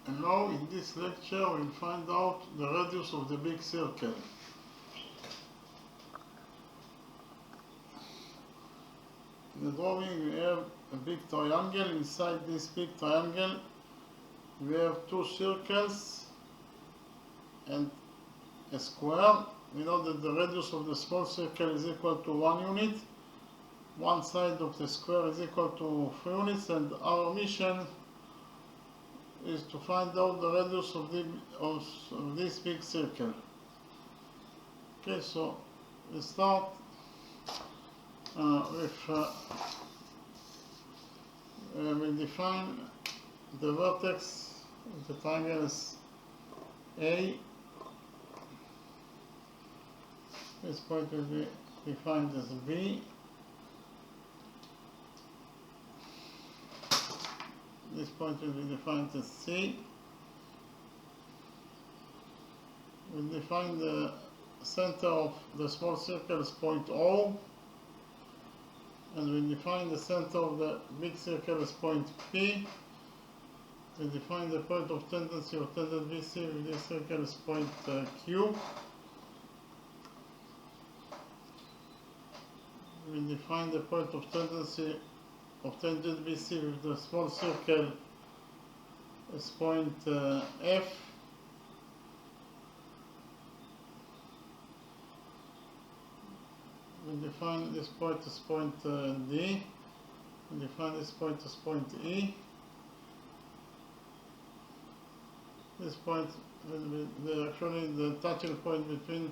And now in this lecture we'll find out the radius of the big circle. In the drawing we have a big triangle. Inside this big triangle we have two circles and a square. We know that the radius of the small circle is equal to 1 unit. One side of the square is equal to 3 units, and our mission is to find out the radius of this big circle. Okay, so we start we define the vertex of the triangle as A. This point will be defined as B. This point will be defined as C. We'll define the center of the small circle as point O, and we define the center of the big circle as point P. We define the point of tendency of tangent BC with this circle as point Q. We define the point of tendency of tangent BC with the small circle as point F. We define this point as point D. We define this point as point E. This point will be actually the touching point between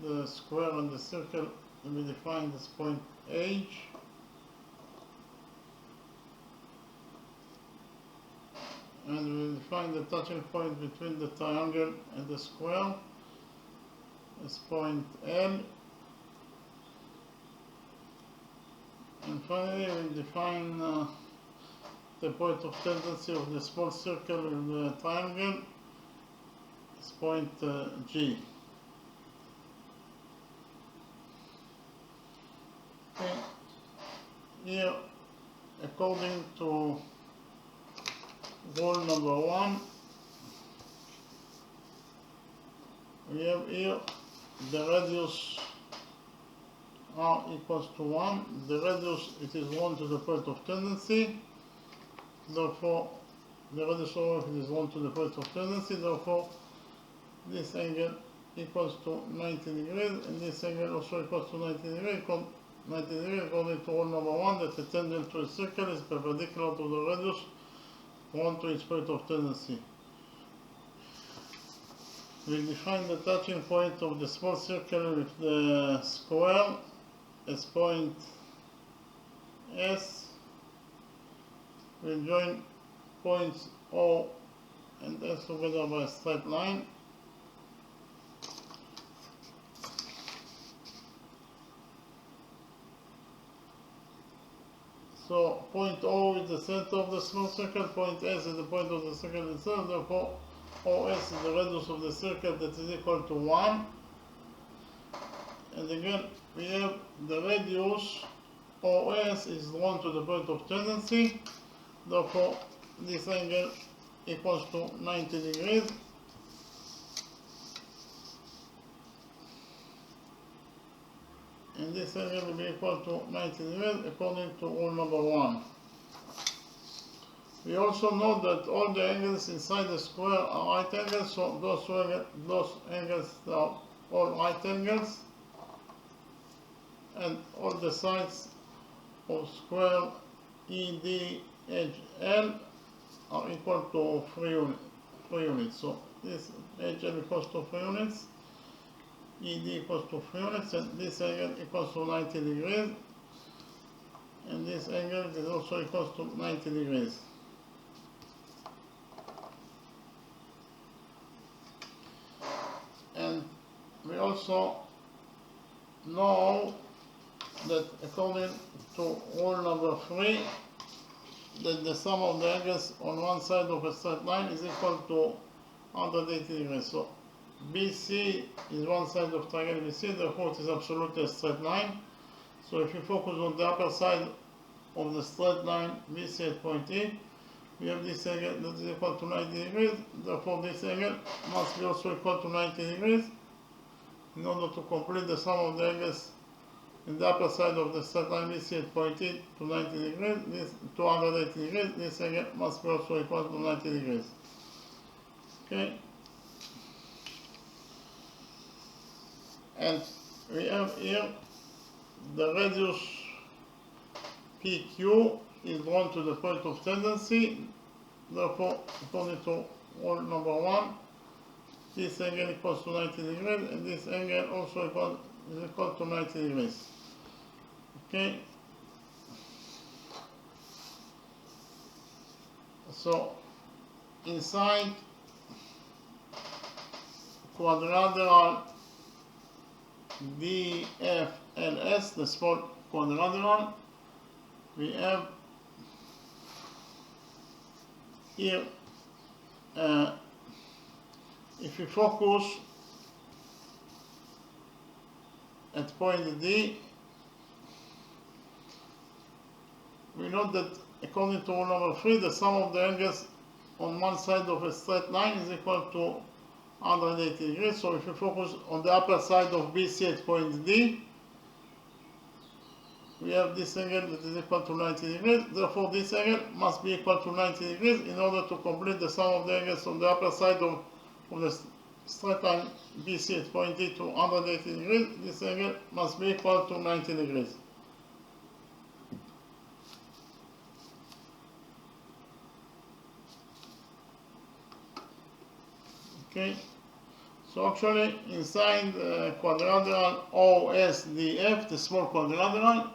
the square and the circle will be defined as point H. And we will define the touching point between the triangle and the square as point L. And finally we define the point of tendency of the small circle in the triangle as point G. Okay. Here, according to rule number 1, we have here the radius R equals to 1. The radius, it is 1 to the point of tendency. Therefore, the radius of it is 1 to the point of tendency. Therefore, this angle equals to 90 degrees, and this angle also equals to 90 degrees. 90 degrees according to rule number 1, that the tangent to a circle is perpendicular to the radius 1 to its point of tendency. We define the touching point of the small circle with the square as point S. We join points O and S together by a straight line. So point O is the center of the small circle, point S is the point of the circle itself, therefore OS is the radius of the circle, that is equal to 1. And again, we have the radius OS is 1 to the point of tendency, therefore this angle equals to 90 degrees. And this angle will be equal to 90 degrees according to rule number 1. We also know that all the angles inside the square are right angles, so those angles are all right angles, and all the sides of square EDHL are equal to 3 units. So this HL equals to 3 units. ED equals to 3 units, and this angle equals to 90 degrees, and this angle is also equals to 90 degrees. And we also know that according to rule number 3, that the sum of the angles on one side of a straight line is equal to 180 degrees. So BC is one side of triangle BC, therefore it is absolutely a straight line. So if you focus on the upper side of the straight line BC at point E, we have this angle that is equal to 90 degrees, therefore this angle must be also equal to 90 degrees. In order to complete the sum of the angles in the upper side of the straight line BC at point E to 90 degrees, this 280 degrees, this angle must be also equal to 90 degrees. Okay? And we have here the radius PQ is drawn to the point of tendency. Therefore, according to rule number 1, this angle equals to 90 degrees, and this angle also is equal to 90 degrees. Okay? So, inside quadrilateral DFLS, the small quadrilateral, we have here, if we focus at point D, we know that according to rule number 3, the sum of the angles on one side of a straight line is equal to 180 degrees. So if we focus on the upper side of BC at point D, we have this angle that is equal to 90 degrees. Therefore, this angle must be equal to 90 degrees in order to complete the sum of the angles on the upper side of the straight line BC at point D to 180 degrees. This angle must be equal to 90 degrees. Okay, so actually inside the quadrilateral OSDF, the small quadrilateral,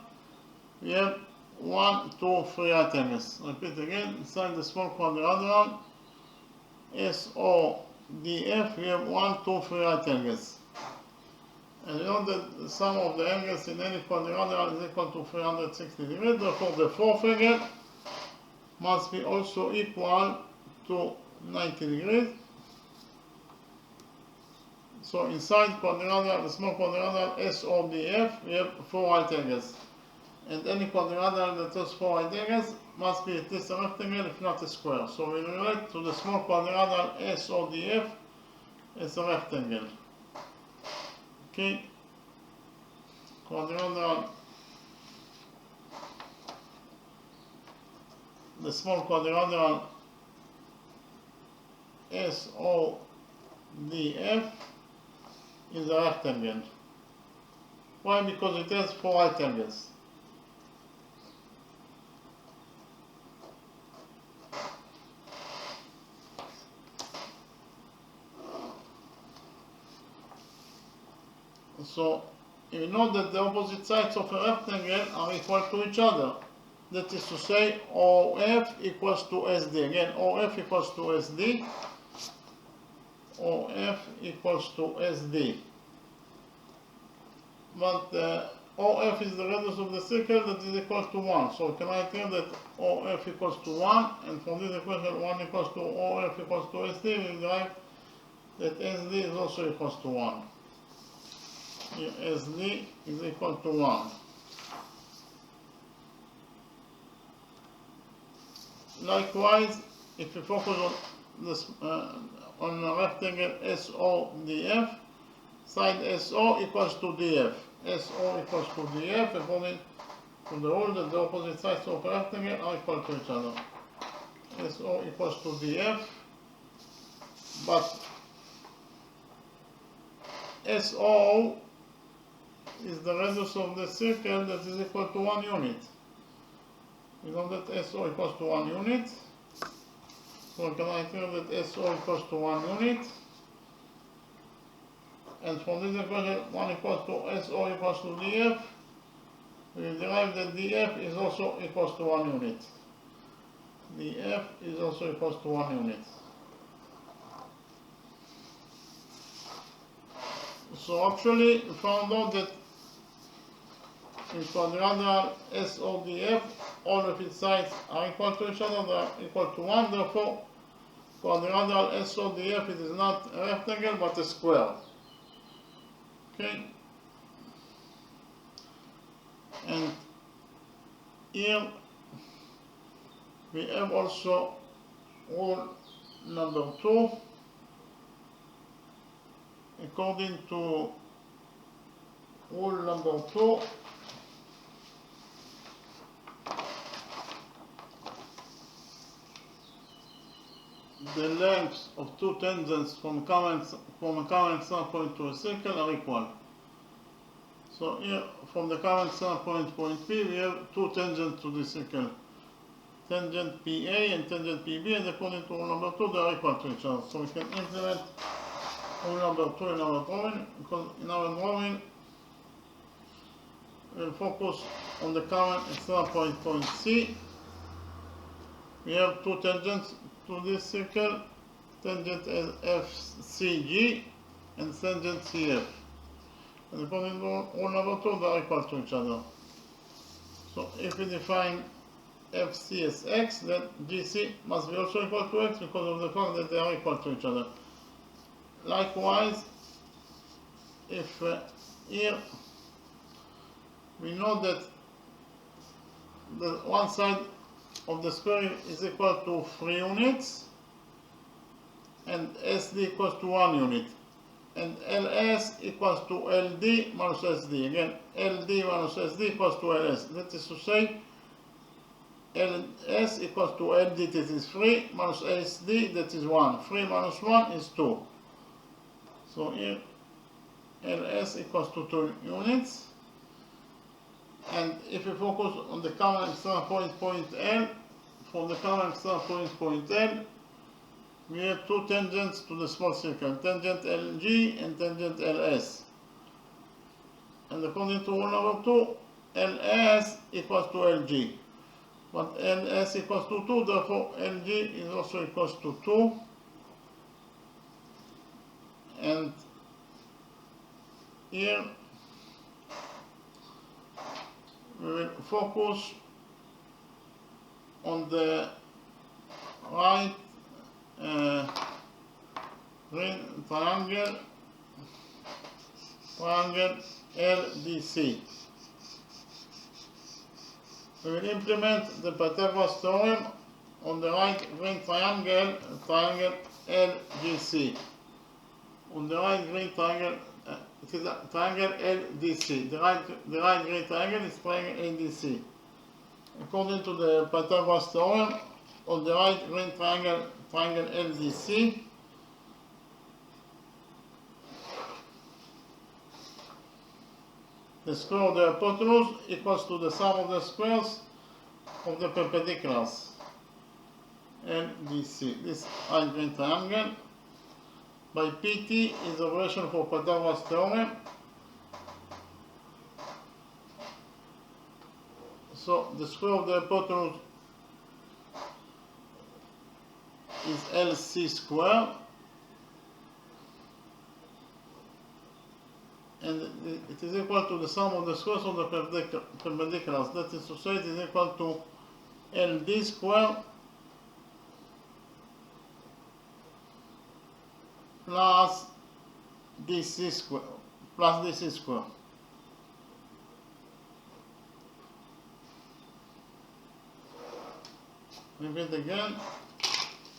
we have 1, 2, 3 right angles. Repeat again, inside the small quadrilateral SODF, we have 1, 2, 3 right angles. And you know that the sum of the angles in any quadrilateral is equal to 360 degrees, therefore the fourth angle must be also equal to 90 degrees. So inside quadrilateral, the small quadrilateral SODF, we have 4 right angles. And any quadrilateral that has 4 right angles must be at least a rectangle, if not a square. So we relate to the small quadrilateral SODF as a rectangle. Okay? Quadrilateral, the small quadrilateral SODF is a rectangle. Why? Because it has 4 right angles. So, you know that the opposite sides of a rectangle are equal to each other. That is to say, OF equals to SD. Again, OF equals to SD. OF equals to SD. But OF is the radius of the circle that is equal to 1. So we can write here that OF equals to 1, and from this equation 1 equals to OF equals to SD, we derive that SD is also equals to 1. Here SD is equal to 1. Likewise, if we focus on this on a rectangle SODF, side SO equals to DF. SO equals to DF, according to the rule that the opposite sides of a rectangle are equal to each other. SO equals to DF, but SO is the radius of the circle that is equal to 1 unit. We know that SO equals to 1 unit. So we can write here that SO equals to 1 unit. And from this equation, 1 equals to SO equals to DF. We derive that DF is also equals to 1 unit. DF is also equals to 1 unit. So actually, we found out that in quadrilateral SODF, all of its sides are equal to each other, they are equal to 1, therefore quadrilateral SODF it is not a rectangle but a square. Okay? And here we have also rule number 2, according to rule number 2, the lengths of two tangents from a common standpoint to a circle are equal. So here, from the common standpoint point P, we have two tangents to the circle, tangent PA and tangent PB, and according to rule number 2, they are equal to each other. So we can implement rule number 2 in our drawing, because in our drawing, we'll focus on the common standpoint point C. We have two tangents to this circle, tangent FCG and tangent CF. And according to rule number 2, they are equal to each other. So if we define FC as x, then GC must be also equal to x because of the fact that they are equal to each other. Likewise, if here we know that the one side of the square is equal to 3 units and SD equals to 1 unit, and LS equals to LD minus SD. Again, LD minus SD equals to LS. That is to say, LS equals to LD, that is 3, minus SD, that is 1. 3 minus 1 is 2. So here, LS equals to 2 units. And if we focus on the common standpoint point L, from the common standpoint point L, we have two tangents to the small circle, tangent LG and tangent LS. And according to rule number 2, LS equals to LG. But LS equals to 2, therefore LG is also equals to 2. And here we will focus on the right triangle LDC. We will implement the Pythagoras theorem on the right green triangle LGC. On the right green triangle, it is a triangle LDC. The right green triangle is triangle LDC. According to the Pythagoras theorem, on the right green triangle LDC, the square of the hypotenuse equals to the sum of the squares of the perpendiculars. LDC, this right green triangle, by PT is the version for Pythagoras theorem. So the square of the hypotenuse is LC square, and it is equal to the sum of the squares of the perpendiculars. That is to say, it is equal to LD square plus DC square plus DC square. Repeat again.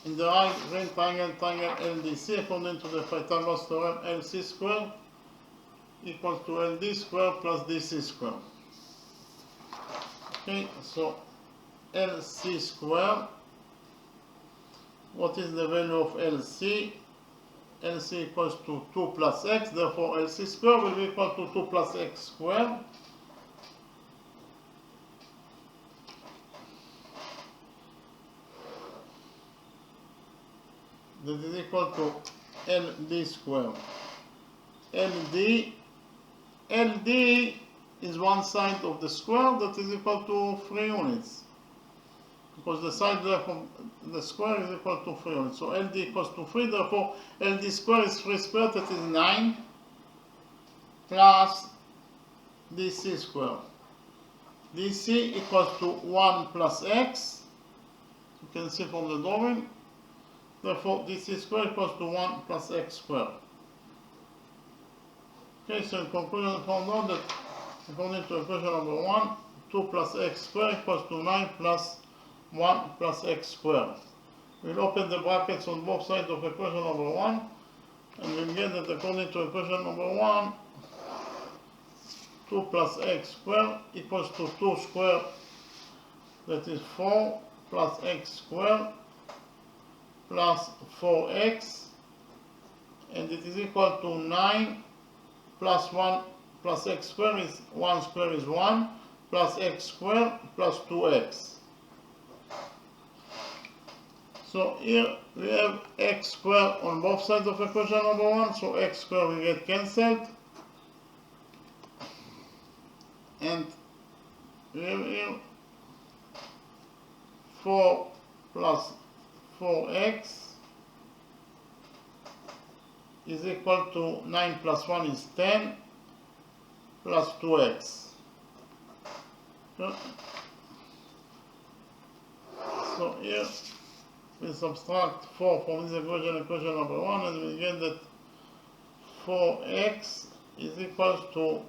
In the right green triangle LDC, according to the Pythagoras theorem, LC square equals to LD square plus DC square. Okay, so LC square, what is the value of LC? LC equals to 2 plus x, therefore LC square will be equal to 2 plus x squared. That is equal to LD square. LD is one side of the square that is equal to 3 units. Because the side left of the square is equal to 3 units. So LD equals to 3, therefore LD square is 3 squared, that is 9, plus DC square. DC equals to 1 plus x. You can see from the drawing. Therefore, DC square equals to 1 plus x squared. Okay, so in conclusion, I found out that according to equation number 1, 2 plus x squared equals to 9 plus 1 plus x squared. We'll open the brackets on both sides of equation number 1, and we'll get that according to equation number 1, 2 plus x squared equals to 2 squared, that is 4, plus x squared plus 4x, and it is equal to 9 plus 1 plus x squared is 1 squared is 1, plus x squared plus 2x. So here we have x squared on both sides of equation number 1, so x squared will get cancelled. And we have here 4 plus 4x is equal to 9 plus 1 is 10 plus 2x. So here we subtract 4 from this equation number 1, and we get that 4x is equal to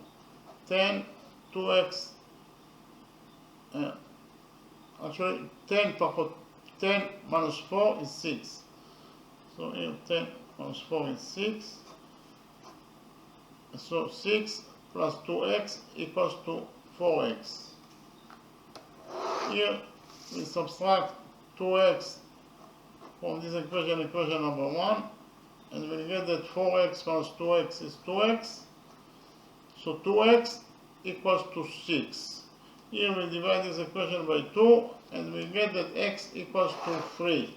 10, 2x, actually 10 minus 4 is 6. So here 10 minus 4 is 6. So 6 plus 2x equals to 4x. Here we subtract 2x from this equation number 1, and we get that 4x minus 2x is 2x. So 2x equals to 6. Here we divide this equation by 2, and we get that x equals to 3.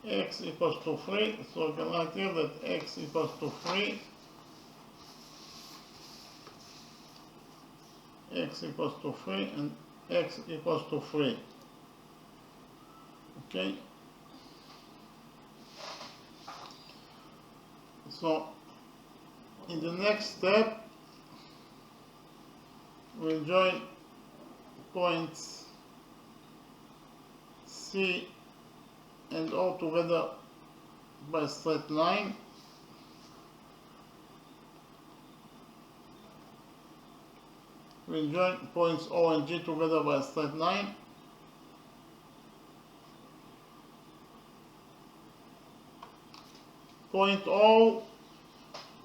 X equals to 3, so we can write here that x equals to 3. X equals to 3, and x equals to 3. Okay? So, in the next step, we'll join points C and O together by a straight line. We'll join points O and G together by a straight line. Point O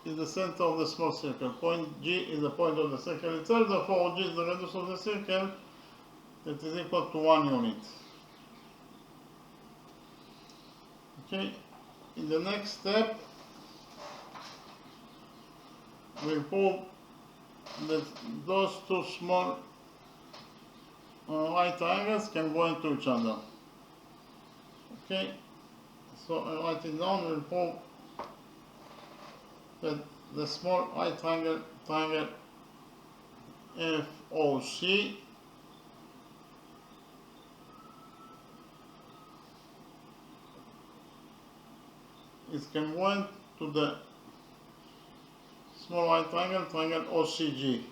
is the center of the small circle. Point G is the point of the circle itself. Therefore, G is the radius of the circle that is equal to 1 unit. Okay, in the next step, we'll prove that those two small right triangles can go into each other. Okay, so I write it down. We'll prove that the small right triangle FOC is congruent to the small right triangle OCG.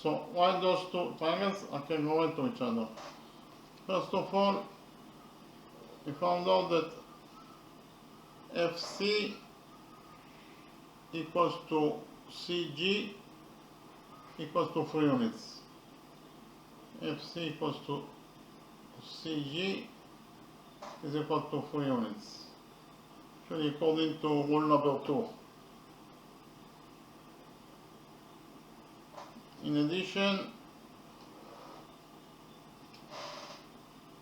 So why those two triangles are congruent to each other? First of all, we found out that FC equals to CG equals to 3 units. FC equals to CG is equal to 3 units. Actually, according to rule number 2. In addition,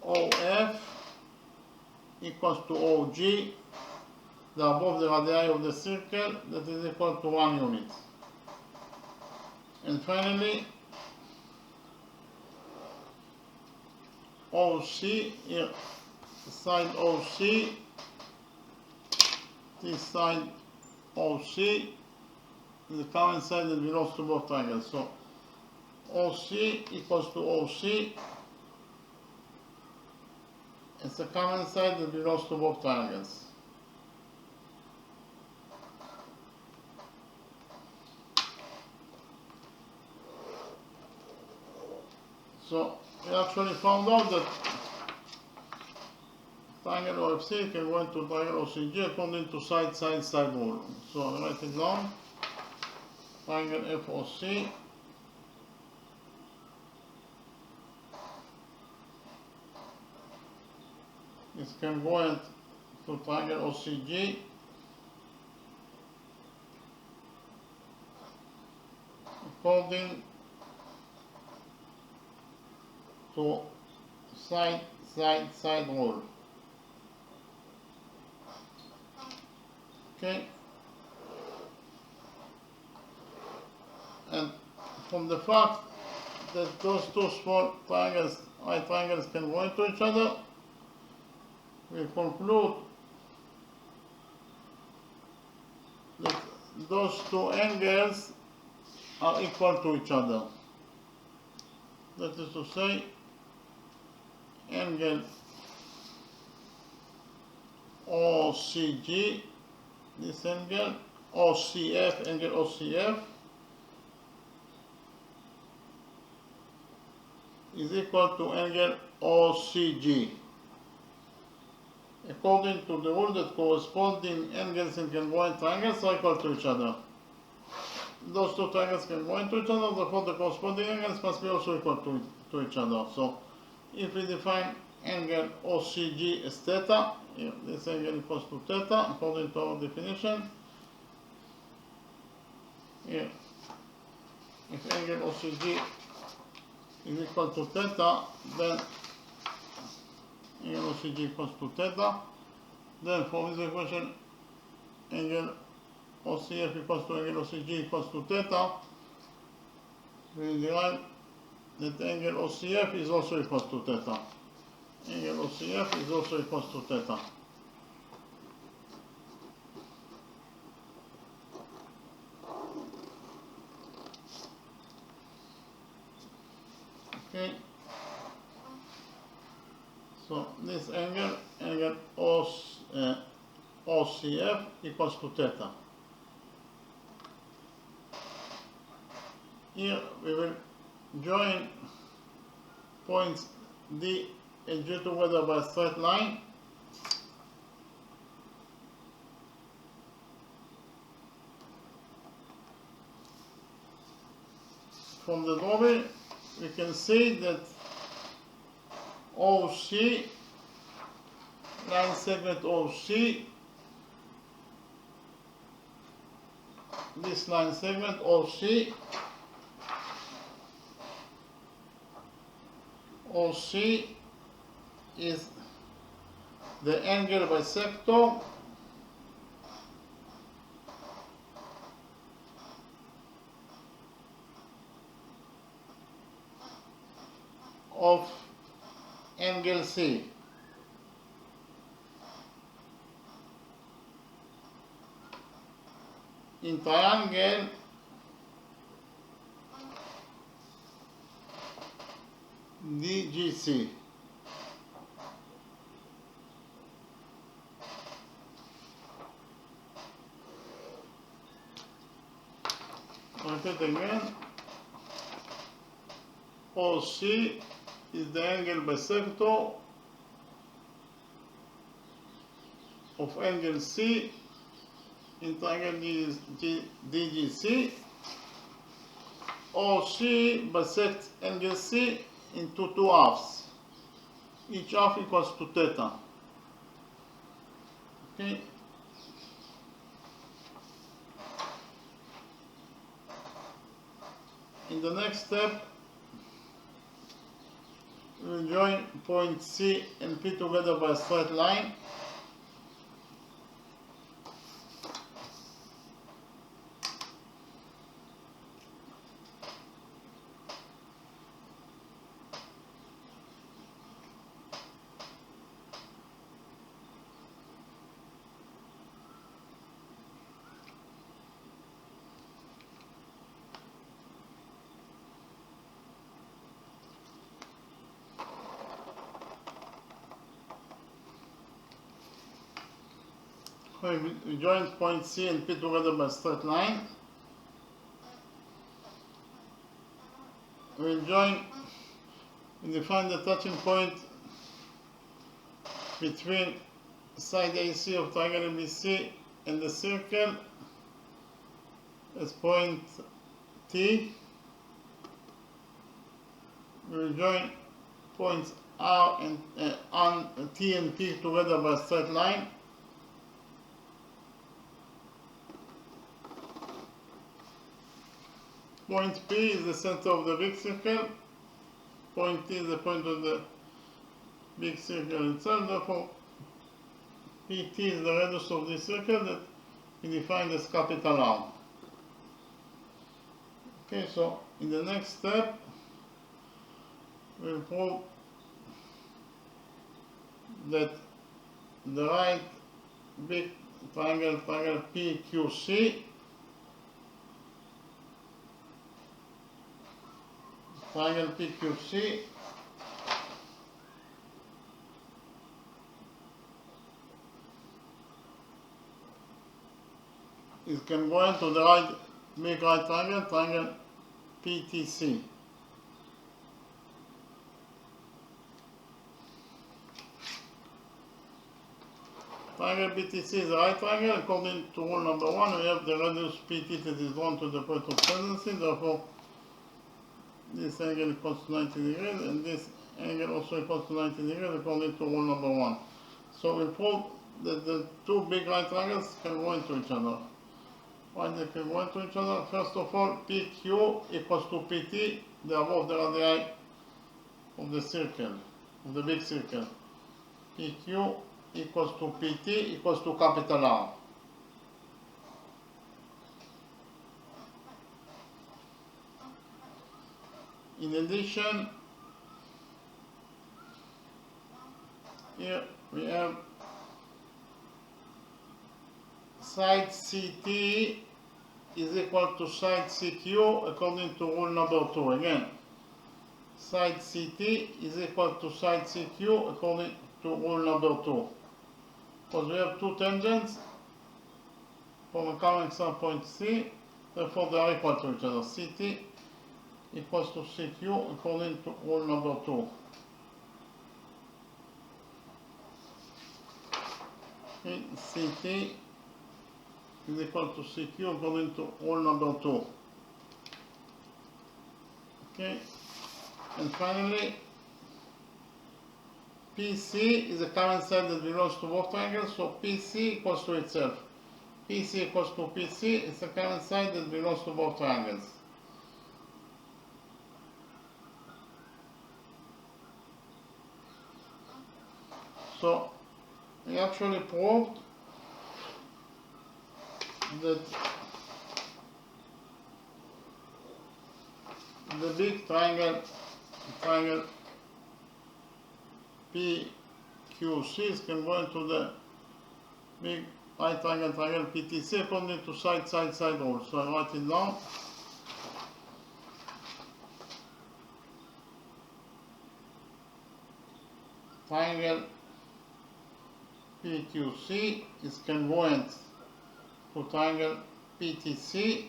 OF equals to OG. They are both the radii of the circle, that is equal to 1 unit. And finally, OC, here, side OC, this side OC is the common side that belongs to both triangles. So OC equals to OC. It's the common side that belongs to both triangles. So we actually found out that triangle OFC can go into triangle OCG according to side rule. So I write it down. Triangle FOC is congruent to triangle OCG according to side rule. Okay, and from the fact that those two small triangles, right triangles, can go into each other, we conclude that those two angles are equal to each other. That is to say, angle OCG, this angle, OCF, angle OCF, is equal to angle OCG. According to the rule that corresponding angles in congruent triangles are equal to each other. Those two triangles can go into each other, therefore the corresponding angles must be also equal to each other. So if we define angle OCG as theta, here, this angle equals to theta according to our definition. Here, if angle OCG is equal to theta, then angle OCG equals to theta. Then from this equation, angle OCF equals to angle OCG equals to theta, we derive that angle OCF is also equal to theta. Angle OCF is also equal to theta. Okay. So this angle OCF equals to theta. Here we will join points D and G together by a straight line. From the drawing, we can see that OC, line segment OC, this line segment OC is the angle bisector of angle C. In triangle DGC. Repeat again. OC is the angle bisector of angle C in triangle DGC. OC bisects angle C into two halves. Each half equals to theta. Okay. In the next step, we will join point C and P together by a straight line. We join point C and P together by a straight line. We define the touching point between side AC of triangle ABC and the circle as point T. We will join points R and T and P together by a straight line. Point P is the center of the big circle. Point T is the point of the big circle itself. Therefore, PT is the radius of this circle that we define as capital R. Okay, so in the next step, we'll prove that the right big triangle PQC, triangle PQC is congruent to the right big right triangle, triangle PTC. Triangle PTC is a right triangle. According to rule number 1, we have the radius PT that is drawn to the point of tendency. Therefore, this angle equals to 90 degrees, and this angle also equals to 90 degrees according to rule number 1. So we prove that the two big right triangles can go into each other. Why they can go into each other? First of all, PQ equals to PT. They are both the radii of the circle, of the big circle. PQ equals to PT equals to capital R. In addition, here we have side CT is equal to side CQ according to rule number 2. Again, side CT is equal to side CQ according to rule number 2. Because we have two tangents from a common point C, therefore they are equal to each other. CT equals to CQ according to rule number 2. Okay, CT is equal to CQ according to rule number 2. Okay, and finally, PC is a common side that belongs to both triangles, so PC equals to itself. PC equals to PC is a common side that belongs to both triangles. So we actually proved that the big triangle PQC is congruent to the big right triangle PTC according to side rule. So I write it down. Triangle PQC is congruent to triangle PTC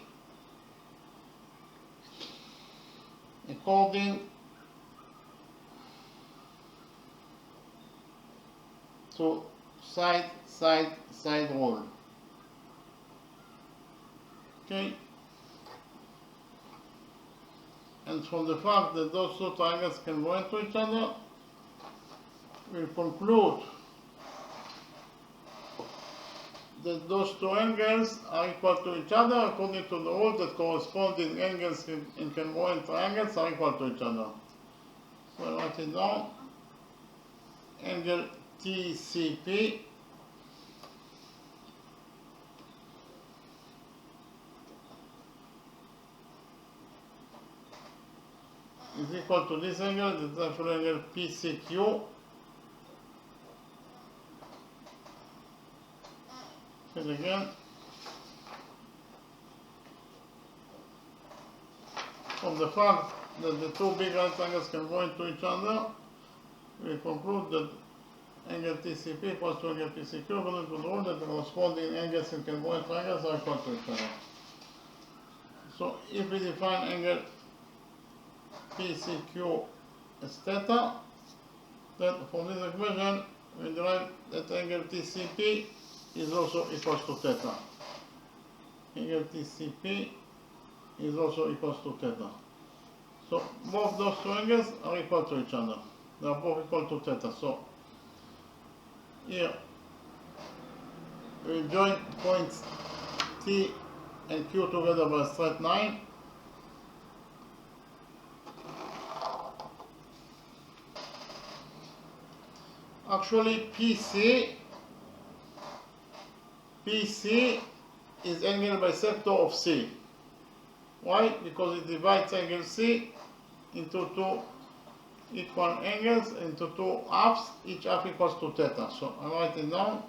according to side rule. Okay, and from the fact that those two triangles can go into each other, we'll conclude that those two angles are equal to each other according to the rule that corresponding angles in congruent triangles are equal to each other. So I write it down. Angle TCP is equal to this angle, the actual angle PCQ. And again, from the fact that the two big right angles can go into each other, we conclude that angle TCP equals to angle PCQ according to the rule that the corresponding angles in congruent triangles are equal to each other. So if we define angle PCQ as theta, then from this equation we derive that angle TCP is also equals to theta. Angle TCP is also equals to theta. So both those two angles are equal to each other. They are both equal to theta. So here we join points T and Q together by a straight line. Actually, PC is angle bisector of C. Why? Because it divides angle C into two equal angles, into two halves, each half equals to theta. So I write it down.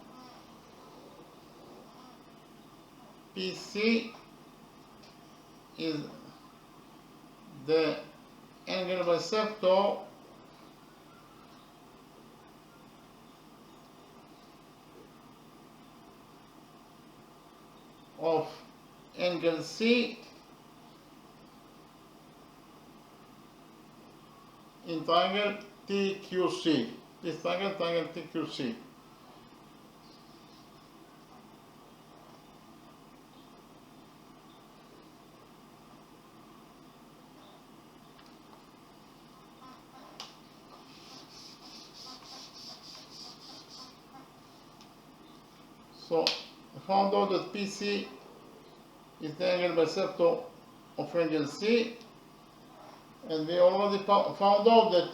PC is the angle bisector of angle C in triangle TQC. This triangle TQC. So I found out that PC is the angle bisector of angle C, and we already found out that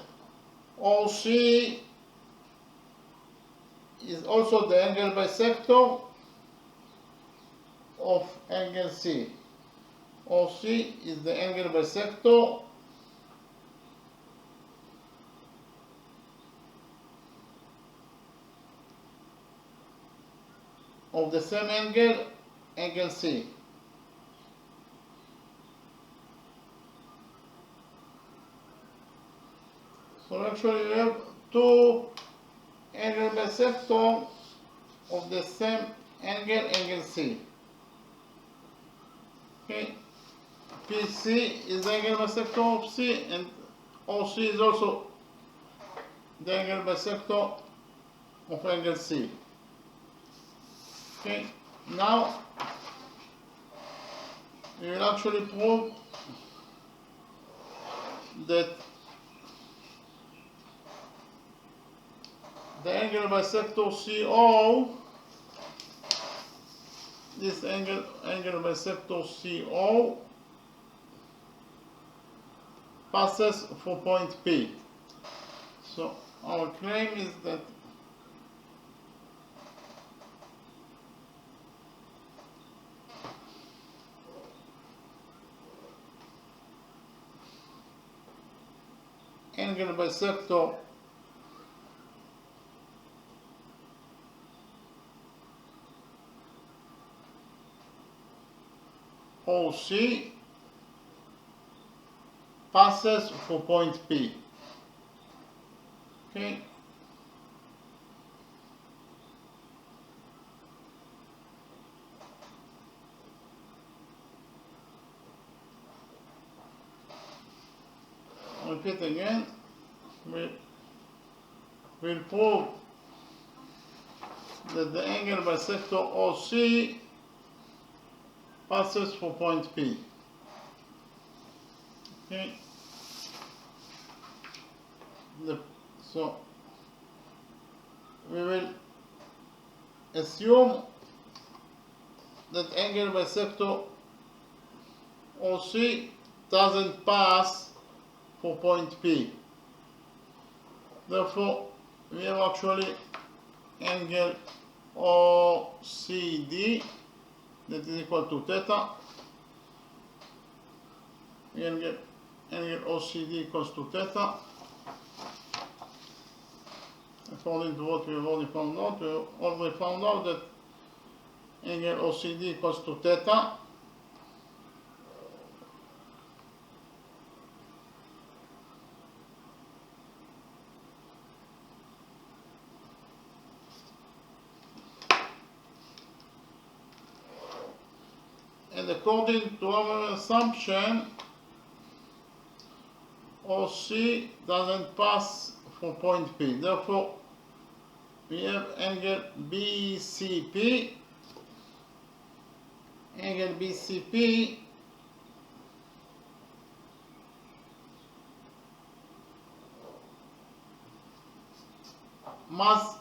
OC is also the angle bisector of angle C. OC is the angle bisector of the same angle, angle C. So actually we have two angle bisector of the same angle, angle C. Okay, PC is the angle bisector of C, and OC is also the angle bisector of angle C. Okay, now we will actually prove that the angle bisector CO, this angle bisector CO passes for point P. So our claim is that angle bisector OC passes for point P. Okay. Repeat again. We'll prove that the angle bisector OC passes for point P. Okay. So we will assume that angle bisector OC doesn't pass for point P. Therefore, we have actually angle OCD that is equal to theta. Angle OCD equals to theta. According to what we have already found out, we have already found out that angle OCD equals to theta. And according to our assumption, OC doesn't pass for point P. Therefore, we have angle BCP. Angle BCP mass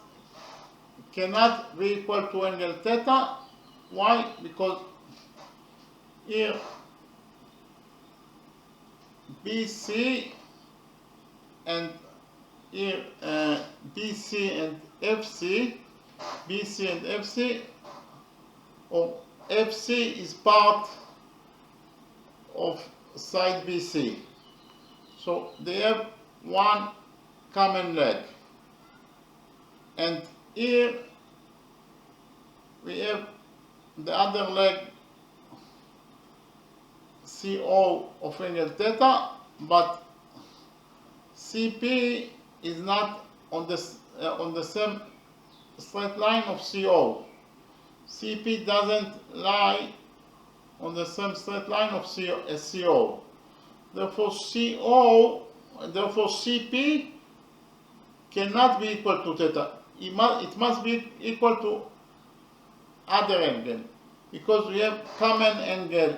cannot be equal to angle theta. Why? Because here BC and here BC and FC, or FC is part of side BC. So they have one common leg. And here we have the other leg CO of angle theta, but CP is not on the same straight line of CO. CP doesn't lie on the same straight line of CO as CO. Therefore CP cannot be equal to theta. It must be equal to other angle, because we have common angle,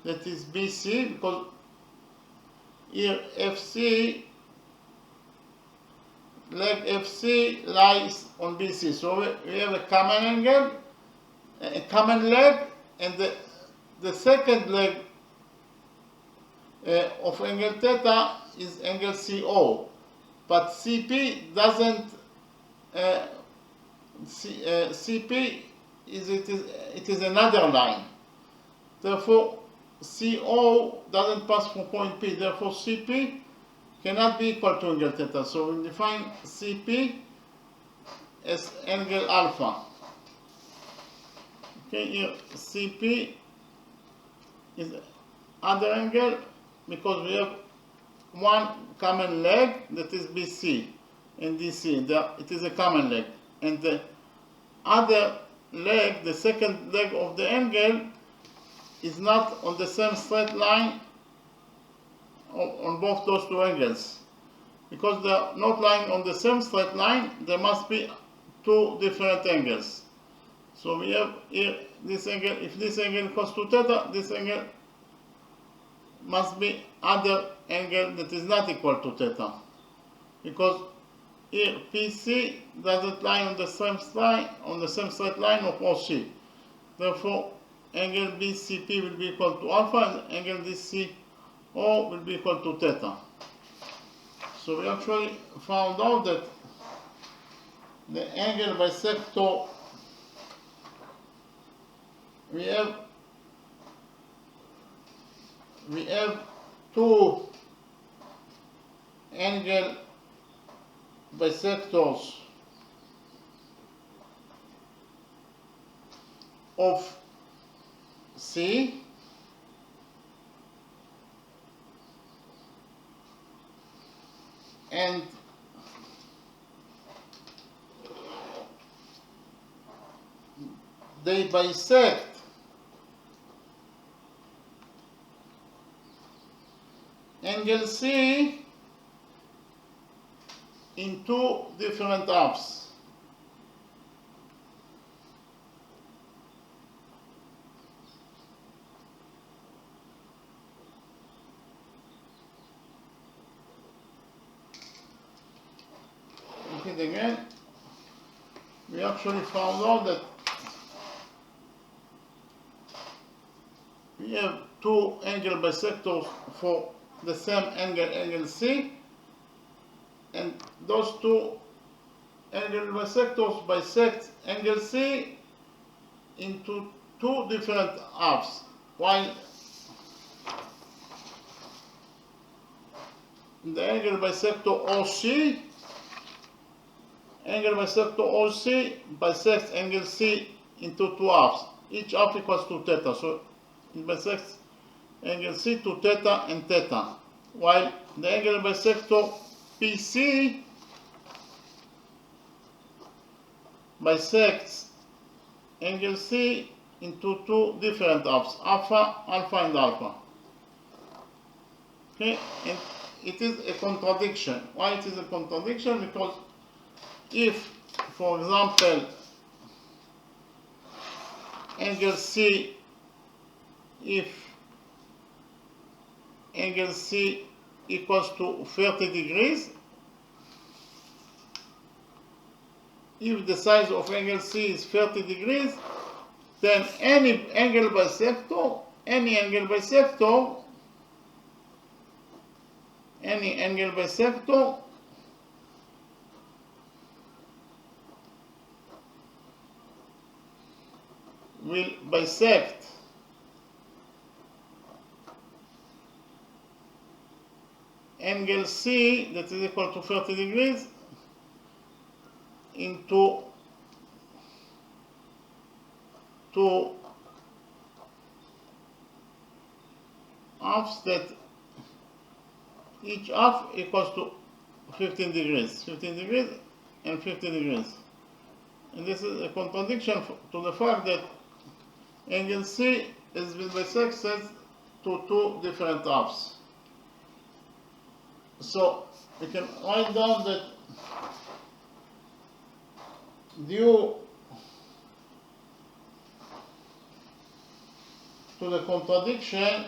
that is BC, because here FC, leg FC lies on BC. So we have a common angle, a common leg, and the second leg of angle theta is angle CO. But CP doesn't, CP it is another line. Therefore, CO doesn't pass from point P. Therefore, CP cannot be equal to angle theta. So we define CP as angle alpha. Okay, here CP is other angle because we have one common leg, that is BC and DC. It is a common leg. And the other leg, the second leg of the angle, is not on the same straight line on both those two angles. Because they are not lying on the same straight line, there must be two different angles. So we have here this angle. If this angle equals to theta, this angle must be other angle that is not equal to theta. Because here PC doesn't lie on the same straight line of OC. Therefore, angle BCP will be equal to alpha, and angle DCO will be equal to theta. So we actually found out that the angle bisector, we have two angle bisectors of C, and they bisect angle C in two different halves. Okay, again, we actually found out that we have two angle bisectors for the same angle C, and those two angle bisectors bisect angle C into two different halves, while the angle bisector OC bisects angle C into two halves. Each half equals to theta, so it bisects angle C to theta and theta, while the angle bisector PC bisects angle C into two different halves, alpha and alpha. Okay, and it is a contradiction. Why it is a contradiction? Because if, for example, angle C equals to 30 degrees, if the size of angle C is 30 degrees, then any angle bisector will bisect angle C that is equal to 30 degrees into two halves that each half equals to 15 degrees and 15 degrees. And this is a contradiction to the fact that angle C has been bisected to two different halves. So we can write down that due to the contradiction,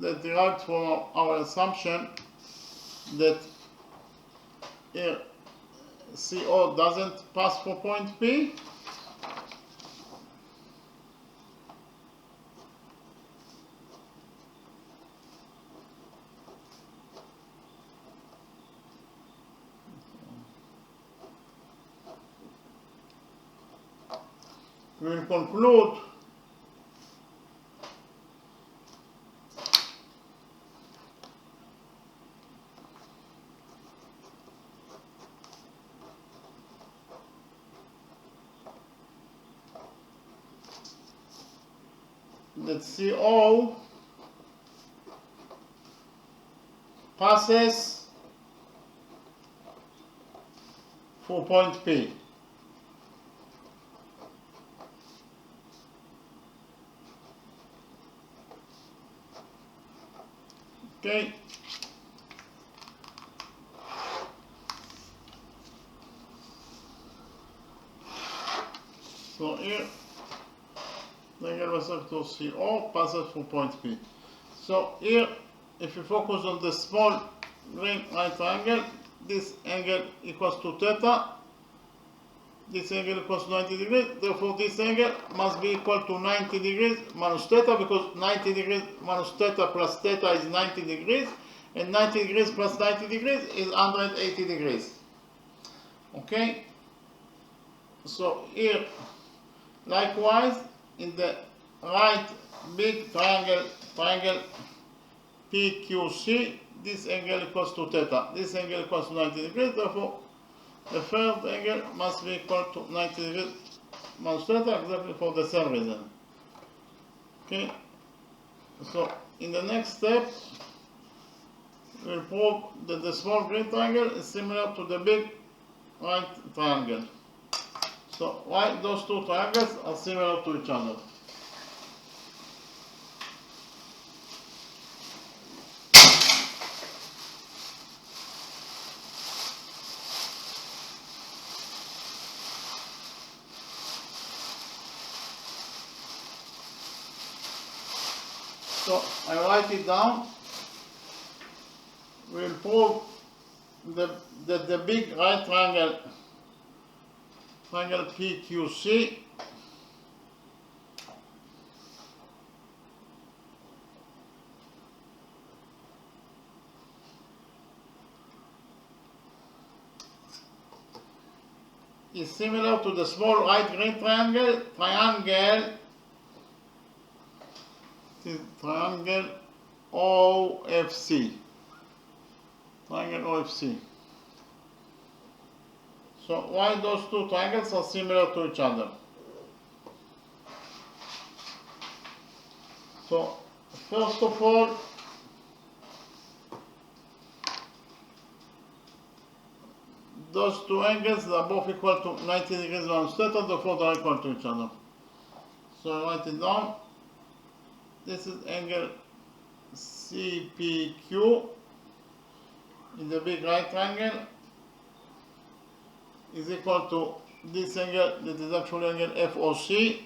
that derived from our assumption that here CO doesn't pass for point P, we will conclude that CO passes for point P. Okay. So here the angle bisector CO passes through point P. So here, if you focus on the small green right triangle, this angle equals to theta, this angle equals to 90 degrees, therefore this angle must be equal to 90 degrees minus theta, because 90 degrees minus theta plus theta is 90 degrees, and 90 degrees plus 90 degrees is 180 degrees. Okay? So here, likewise, in the right big triangle PQC, this angle equals to theta. This angle equals to 90 degrees, therefore the third angle must be equal to 90 degrees minus theta, exactly for the same reason. Okay? So in the next step, we'll prove that the small green triangle is similar to the big right triangle. So why those two triangles are similar to each other? So I write it down. We'll prove that the big right triangle PQC is similar to the small right green triangle OFC. Triangle OFC. So why those two triangles are similar to each other? So first of all, those two angles are both equal to 90 degrees minus theta, therefore they are equal to each other. So I write it down. This is angle CPQ in the big right triangle is equal to this angle that is actually angle FOC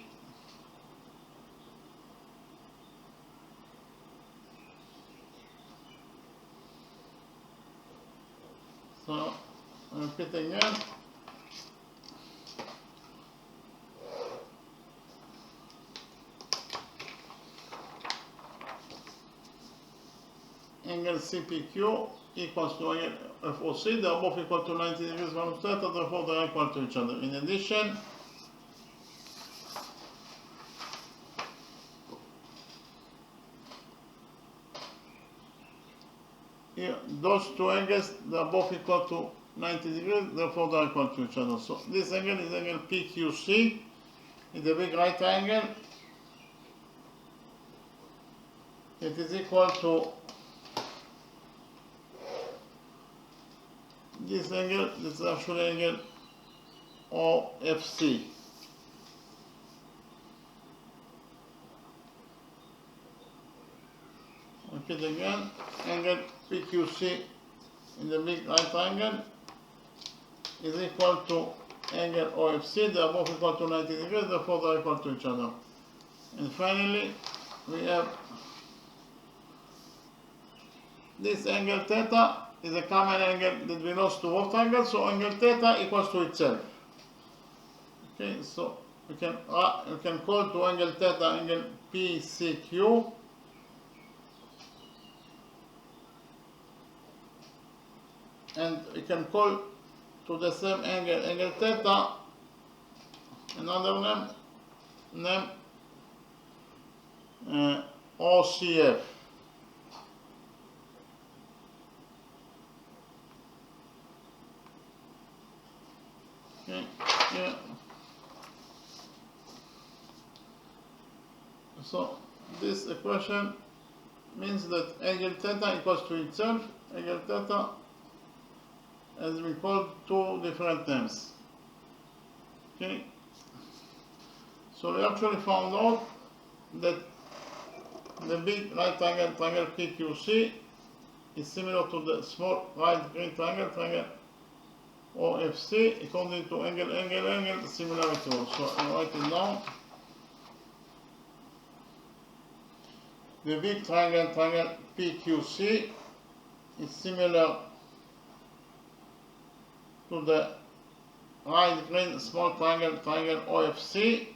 So, repeat again. Angle CPQ equals to angle FOC. They are both equal to 90 degrees from each other, therefore they are equal to each other. In addition, here, those two angles, they are both equal to 90 degrees, therefore they are equal to each other. So this angle is angle PQC, in the big right triangle. It is equal to this angle. This is actually angle OFC. Repeat again. Angle PQC in the big right triangle is equal to angle OFC. They are both equal to 90 degrees, therefore they are equal to each other. And finally, we have this angle theta is a common angle that belongs to both triangles, so angle theta equals to itself. Okay, so we can call to angle theta angle PCQ. And we can call to the same angle theta, another name OCF. Okay, yeah. So this equation means that angle theta equals to itself. Angle theta has been called two different names. Okay, so we actually found out that the big right triangle PQC is similar to the small right green triangle OFC according to angle similarity rule. So I write it down. The big triangle PQC is similar to the right green small triangle OFC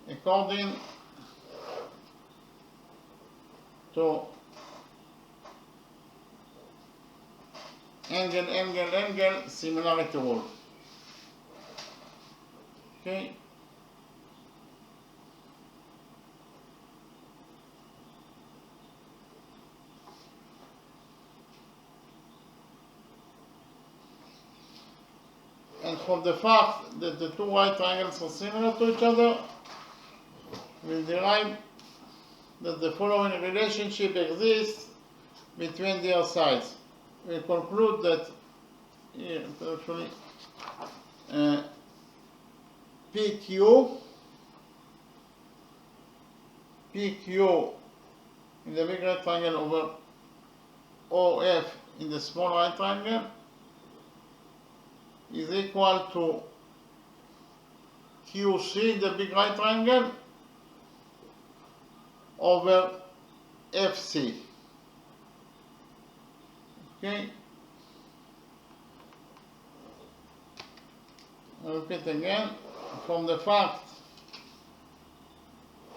according to angle similarity rule. Okay. And from the fact that the two right triangles are similar to each other, we derive that the following relationship exists between their sides. We conclude that here actually PQ in the big right triangle over OF in the small right triangle is equal to QC, the big right triangle, over FC. Okay. I'll repeat again. From the fact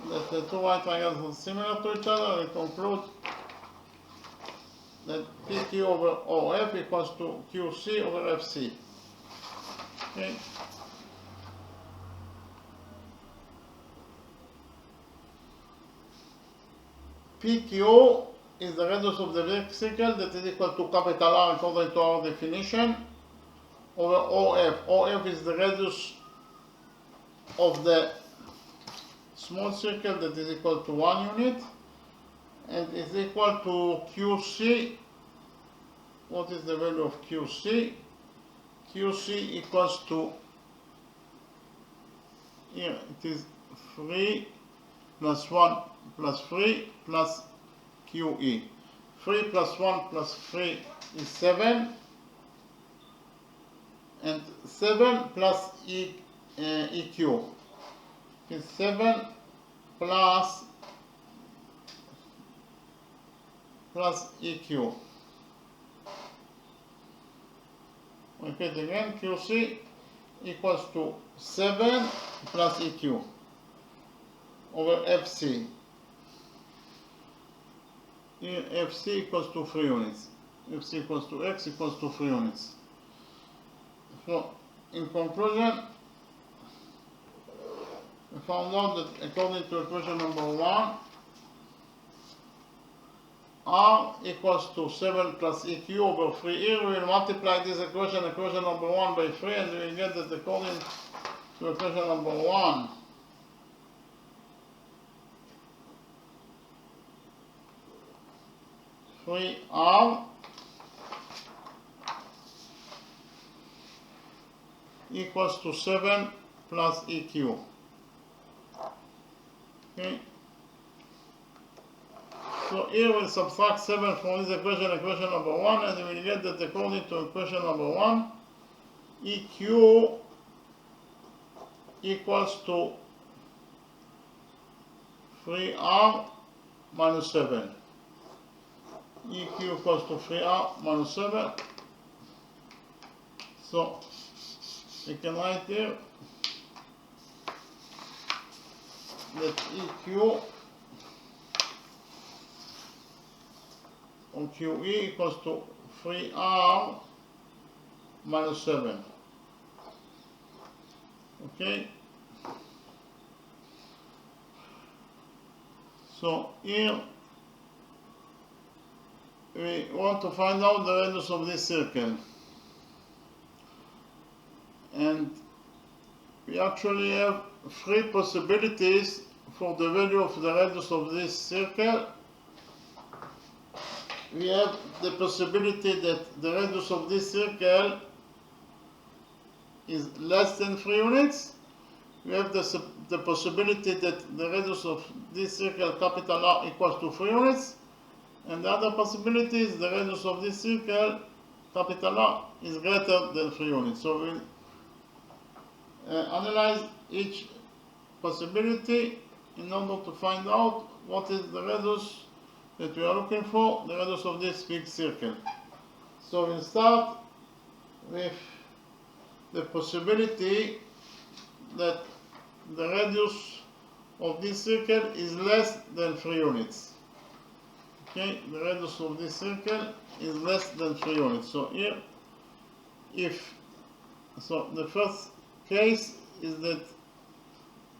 that the two right triangles are similar to each other, we conclude that PQ over OF equals to QC over FC. Okay. PQ is the radius of the big circle that is equal to capital R according to our definition over OF. OF is the radius of the small circle that is equal to 1 unit and is equal to QC. What is the value of QC? QC equals to, here it is 3 plus 1 plus 3 plus QE. 3 plus 1 plus 3 is 7, and 7 plus EQ is 7 plus EQ. repeat again, QC equals to 7 plus EQ over FC. Here FC equals to 3 units. FC equals to X equals to 3 units. So, in conclusion, we found out that according to equation number 1, R equals to 7 plus EQ over 3. Here we will multiply this equation number 1 by 3, and we will get that according to equation number 1, three R equals to 7 plus EQ. Okay. So here we'll subtract 7 from this equation number 1, and we will get that according to equation number 1, EQ equals to 3R minus 7. EQ equals to 3R minus 7. So we can write here that EQ on QE equals to 3R minus 7. Okay? So here we want to find out the radius of this circle. And we actually have 3 possibilities for the value of the radius of this circle. We have the possibility that the radius of this circle is less than 3 units. We have the possibility that the radius of this circle, capital R, equals to 3 units. And the other possibility is the radius of this circle, capital R, is greater than 3 units. So we'll analyze each possibility in order to find out what is the radius that we are looking for, the radius of this big circle. So we'll start with the possibility that the radius of this circle is less than 3 units. Okay, the radius of this circle is less than 3 units. So here, so the first case is that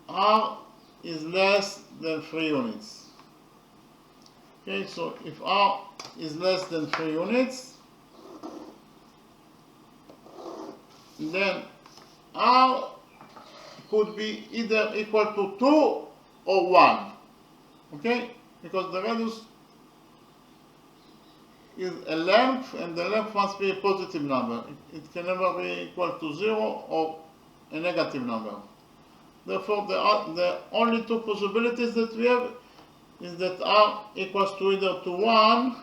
R is less than 3 units. Okay, so if R is less than 3 units, then R could be either equal to 2 or 1. Okay, because the radius is a length, and the length must be a positive number. It can never be equal to 0 or a negative number. Therefore, the only 2 possibilities that we have is that R equals to either to 1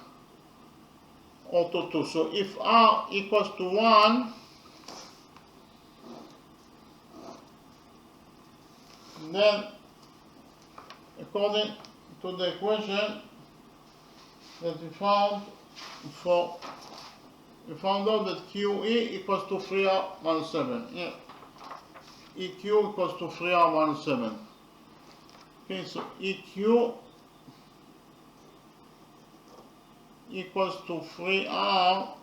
or to 2. So if R equals to 1, then according to the equation that we found out that QE equals to 3R minus 7. Yeah. EQ equals to 3R minus 7. Okay, so EQ equals to 3R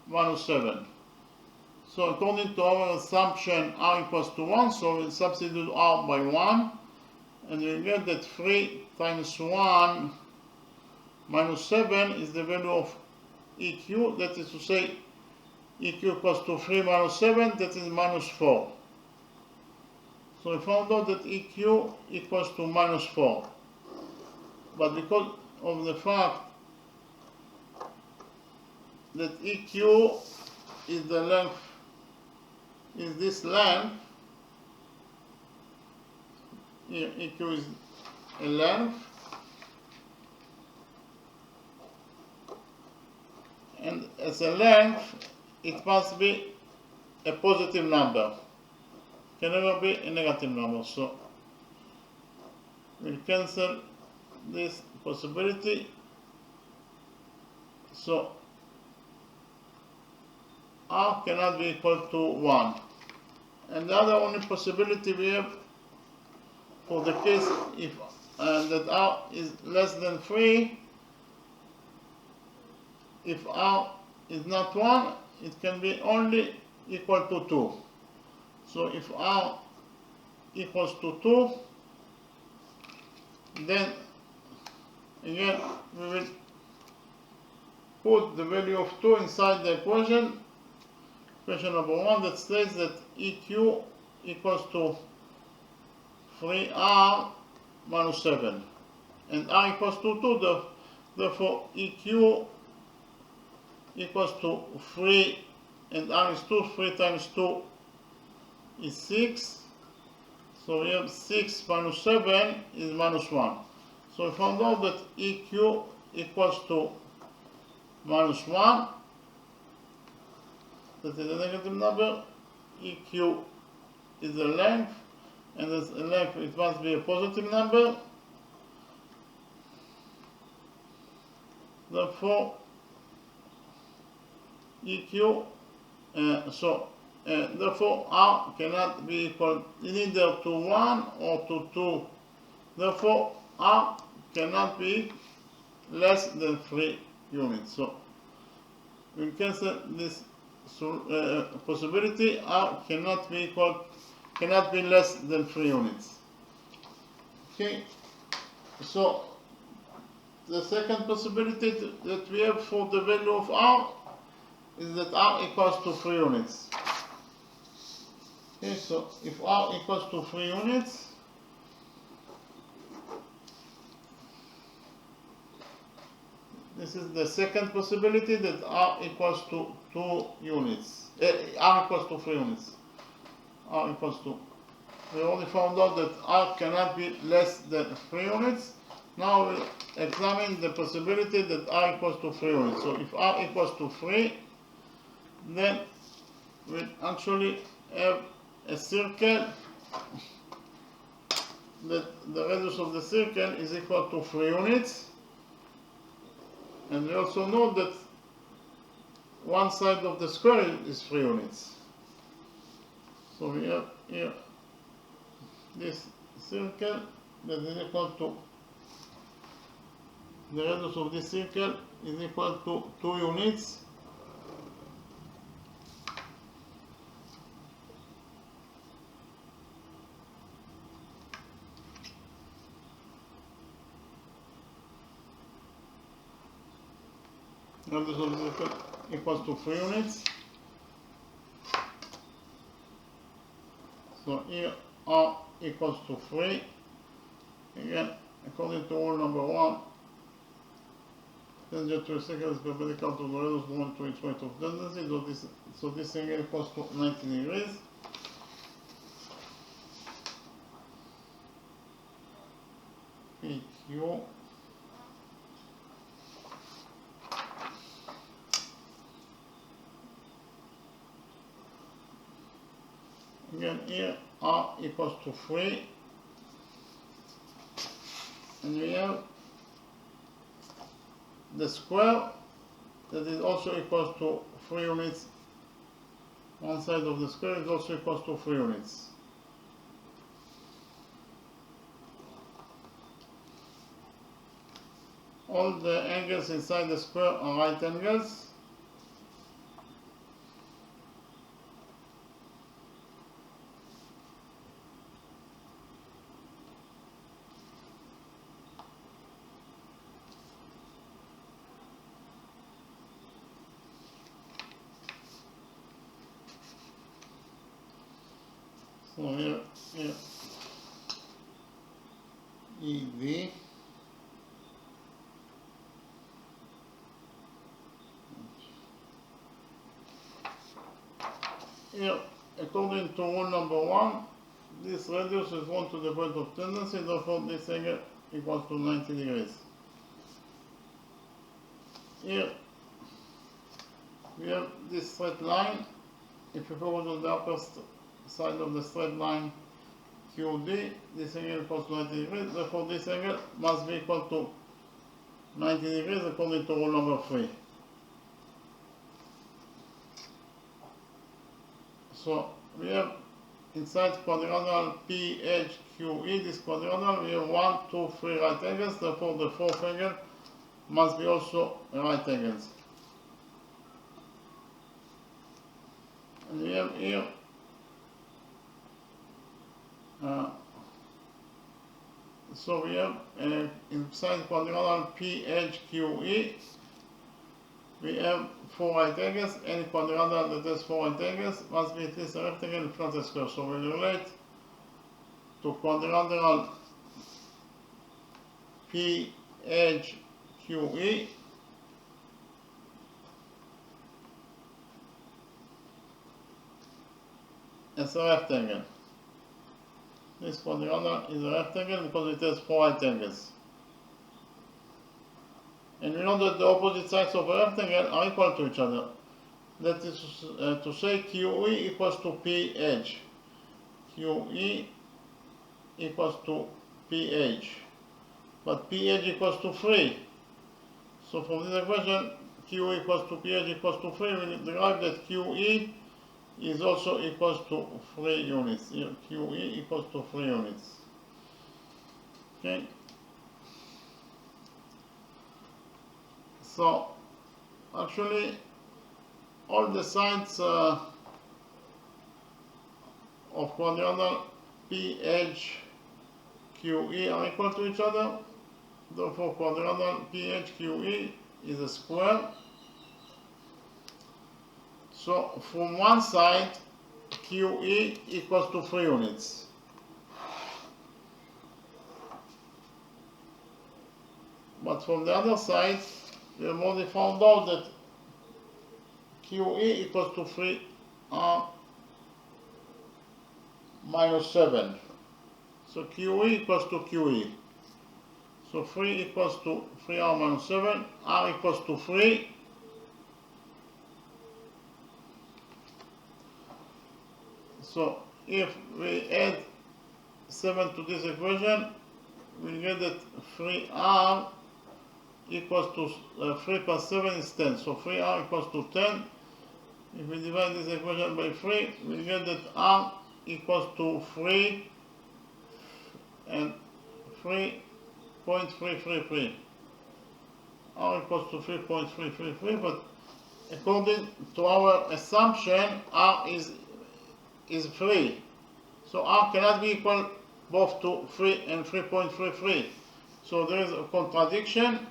minus 7. So according to our assumption, R equals to 1, so we'll substitute R by 1, and we get that 3 times 1 minus 7 is the value of EQ, that is to say EQ equals to 3 minus 7, that is minus 4. So we found out that EQ equals to minus 4. But because of the fact that EQ is the length, is this length, here EQ is a length, and as a length it must be a positive number, can never be a negative number. So we'll cancel this possibility. So r cannot be equal to 1. And the other only possibility we have for the case if that r is less than 3, if r is not 1, it can be only equal to 2. So if r equals to 2, then again we will put the value of 2 inside the equation number 1, that states that EQ equals to 3r minus 7, and r equals to 2, therefore EQ equals to 3, and r is 2, 3 times 2 is 6, so we have 6 minus 7 is minus 1. So we found out that EQ equals to minus 1, that is a negative number. EQ is a length, and as a length it must be a positive number. Therefore EQ, therefore r cannot be equal either to 1 or to 2. Therefore r cannot be less than 3 units. So we cancel this possibility. R cannot be less than 3 units. Okay, so the second possibility that we have for the value of r is that r equals to 3 units. Okay, so if r equals to 3 units, this is the second possibility, that r equals to 2 units. R equals to 3 units. R equals to. We already found out that r cannot be less than 3 units. Now we examine the possibility that r equals to 3 units. So if r equals to 3, then we actually have a circle that the radius of the circle is equal to 3 units. And we also know that one side of the square is 3 units. So we have here this circle that is equal to, the radius of this circle is equal to 2 units. Radius of the circle equals to 3 units. So here r equals to 3. Again, according to rule number 1, tangent to a circle is perpendicular to the radius given to its point of tendency. So this angle equals to 90 degrees. PQ again, here r equals to 3, and we have the square that is also equals to 3 units. One side of the square is also equals to 3 units. All the angles inside the square are right angles. So here EV here, according to rule number 1, this radius is 1 to the point of tendency, therefore this angle equals to 90 degrees. Here we have this straight line. If you focus on the upper side of the straight line QD, this angle equals to 90 degrees, therefore this angle must be equal to 90 degrees according to rule number 3. So we have inside quadrilateral PHQE, this quadrilateral, we have 1, 2, 3 right angles, therefore the fourth angle must be also right angles. And we have here so we have inside quadrilateral PHQE, we have 4 right angles. Any quadrilateral that has 4 right angles must be at least a rectangle if not a square. So we relate to quadrilateral PHQE as a rectangle. This quadrilateral is a rectangle because it has 4 right angles. And we know that the opposite sides of a rectangle are equal to each other. That is to say QE equals to PH. QE equals to PH. But PH equals to 3. So from this equation, QE equals to PH equals to 3, we derive that QE is also equals to 3 units. Here, QE equals to 3 units. Okay. So actually all the sides of quadrilateral PHQE are equal to each other. Therefore quadrilateral PHQE is a square. So from one side QE equals to 3 units. But from the other side we have already found out that QE equals to 3R minus 7. So QE equals to QE. So 3 equals to 3R minus 7. R equals to 3. So if we add 7 to this equation, we get that 3R equals to 3 plus 7 is 10. So 3R equals to 10. If we divide this equation by 3, we get that R equals to 3 and 3.333. R equals to 3.333, but according to our assumption, R is 3. So R cannot be equal both to 3 and 3.33. So there is a contradiction.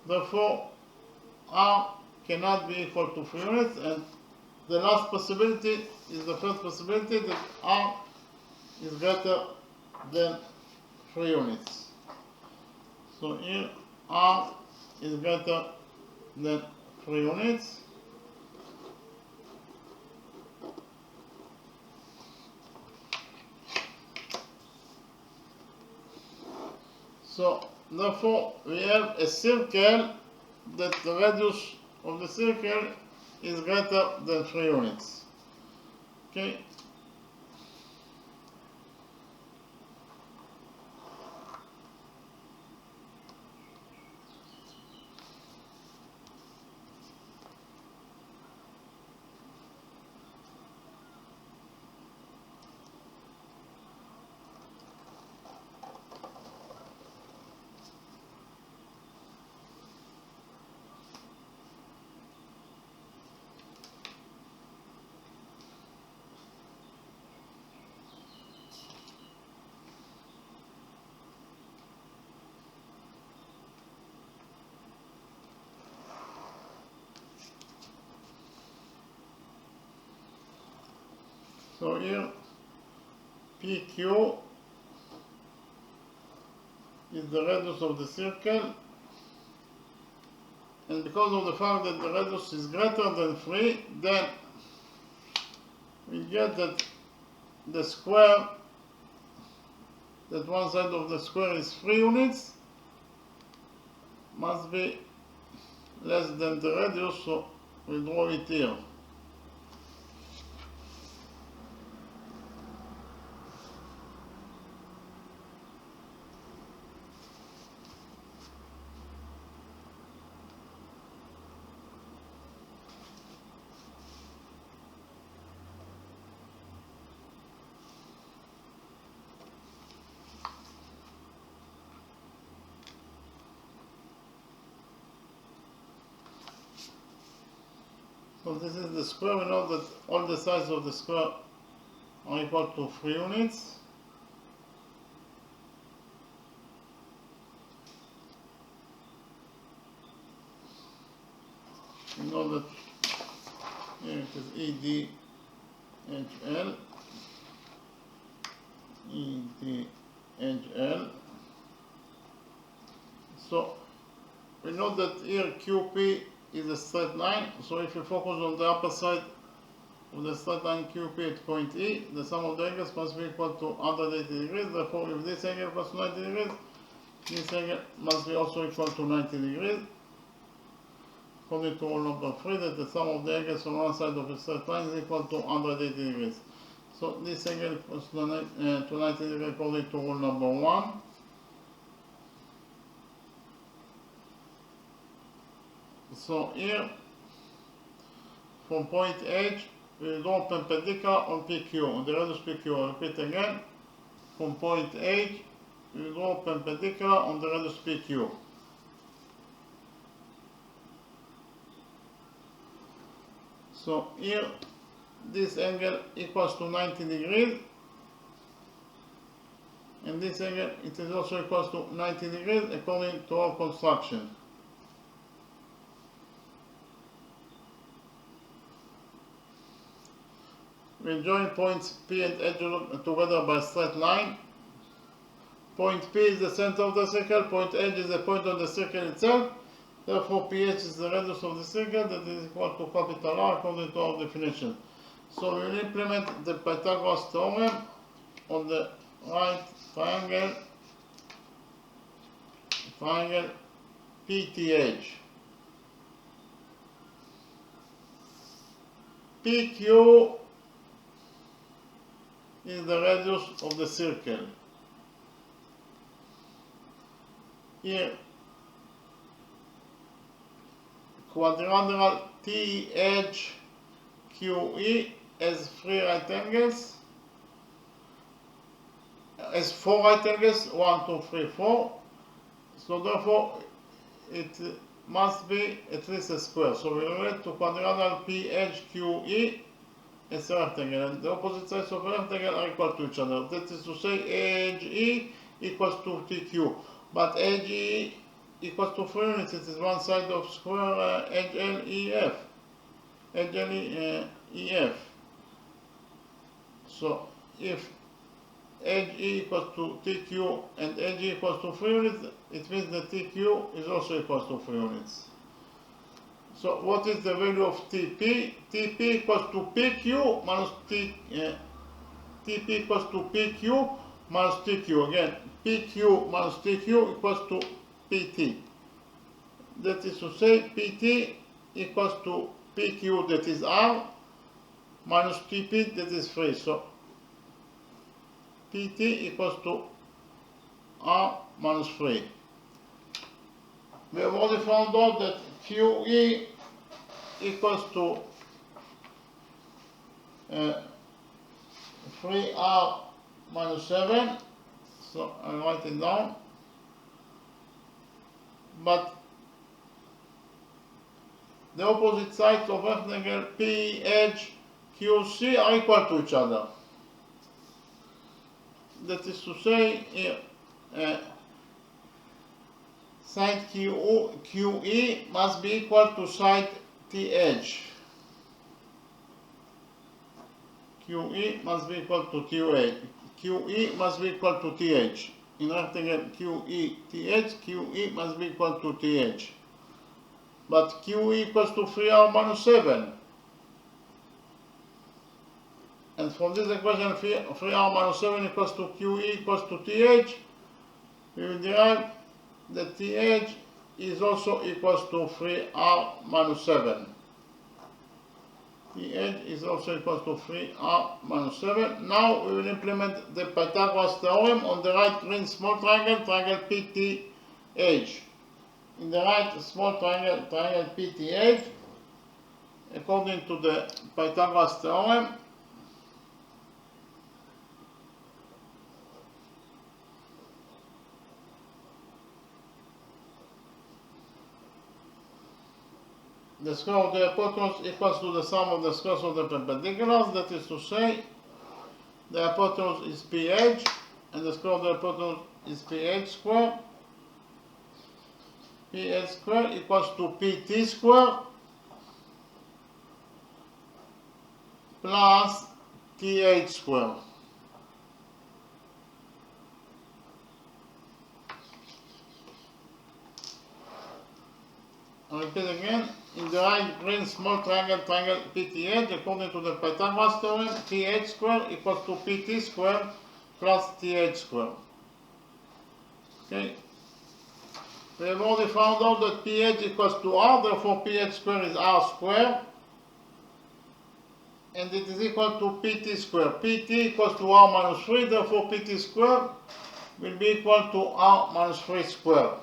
Therefore, R cannot be equal to 3 units, and the last possibility is the first possibility, that R is greater than 3 units. So here R is greater than 3 units. So therefore we have a circle that the radius of the circle is greater than 3 units. Okay. So here PQ is the radius of the circle, and because of the fact that the radius is greater than 3, then we get that the square, that one side of the square is 3 units, must be less than the radius, so we draw it here. So this is the square. We know that all the sides of the square are equal to 3 units. We know that here it is EDHL, EDHL. So we know that here QP is a straight line, so if you focus on the upper side of the straight line QP at point E, the sum of the angles must be equal to 180 degrees. Therefore, if this angle equals to 90 degrees, this angle must be also equal to 90 degrees. According to rule number 3, that the sum of the angles on one side of the straight line is equal to 180 degrees. So this angle equals to 90 degrees according to rule number 1. So here, from point H, we draw perpendicular on PQ, on the radius PQ. I repeat again, from point H, we draw perpendicular on the radius PQ. So here, this angle equals to 90 degrees, and this angle, it is also equals to 90 degrees according to our construction. We join points P and H together by a straight line. Point P is the center of the circle, point H is the point on the circle itself. Therefore, PH is the radius of the circle that is equal to capital R according to our definition. So we will implement the Pythagoras theorem on the right triangle PTH. PQ is the radius of the circle. Here, quadrilateral THQE has 3 right angles, has 4 right angles, 1, 2, 3, 4. So therefore, it must be at least a square. So we relate to quadrilateral PHQE as a rectangle, and the opposite sides of a rectangle are equal to each other. That is to say, AHE equals to TQ, but AGE equals to 3 units. It is one side of square HLEF. HLEF. So if HE equals to TQ and HE equals to 3 units, it means that TQ is also equals to 3 units. So what is the value of TP? TP equals to PQ minus TP equals to PQ minus TQ. Again, PQ minus TQ equals to PT. That is to say, PT equals to PQ, that is R, minus TP, that is 3. So PT equals to R minus 3. We have already found out that QE equals to 3R minus 7. So I write it down. But the opposite sides of rectangle PHQC are equal to each other. That is to say, side QE must be equal to side TH. QE must be equal to TH. QE must be equal to TH. In rectangle QE, TH, QE must be equal to TH. But QE equals to 3R minus 7. And from this equation, 3R minus 7 equals to QE equals to TH, we will derive that TH is also equals to 3R minus 7. TH is also equals to 3R minus 7. Now we will implement the Pythagoras theorem on the right green small triangle, triangle PTH. In the right small triangle, triangle PTH, according to the Pythagoras theorem, the square of the hypotenuse equals to the sum of the squares of the perpendiculars. That is to say, the hypotenuse is ph, and the square of the hypotenuse is ph squared. ph squared equals to pt squared plus th squared. I repeat again, in the right green small triangle PTH, according to the Pythagoras theorem, pH squared equals to PT squared plus TH squared. Okay. We have already found out that pH equals to R, therefore pH squared is R squared. And it is equal to PT squared. PT equals to R minus 3, therefore PT squared will be equal to R minus 3 squared.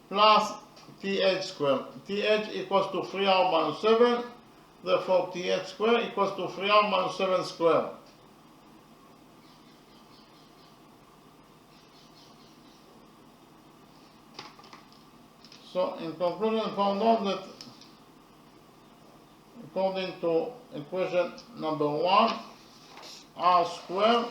Plus TH squared. TH equals to 3R minus 7, therefore TH squared equals to 3R minus 7 squared. So in conclusion, found out that according to equation number 1, R squared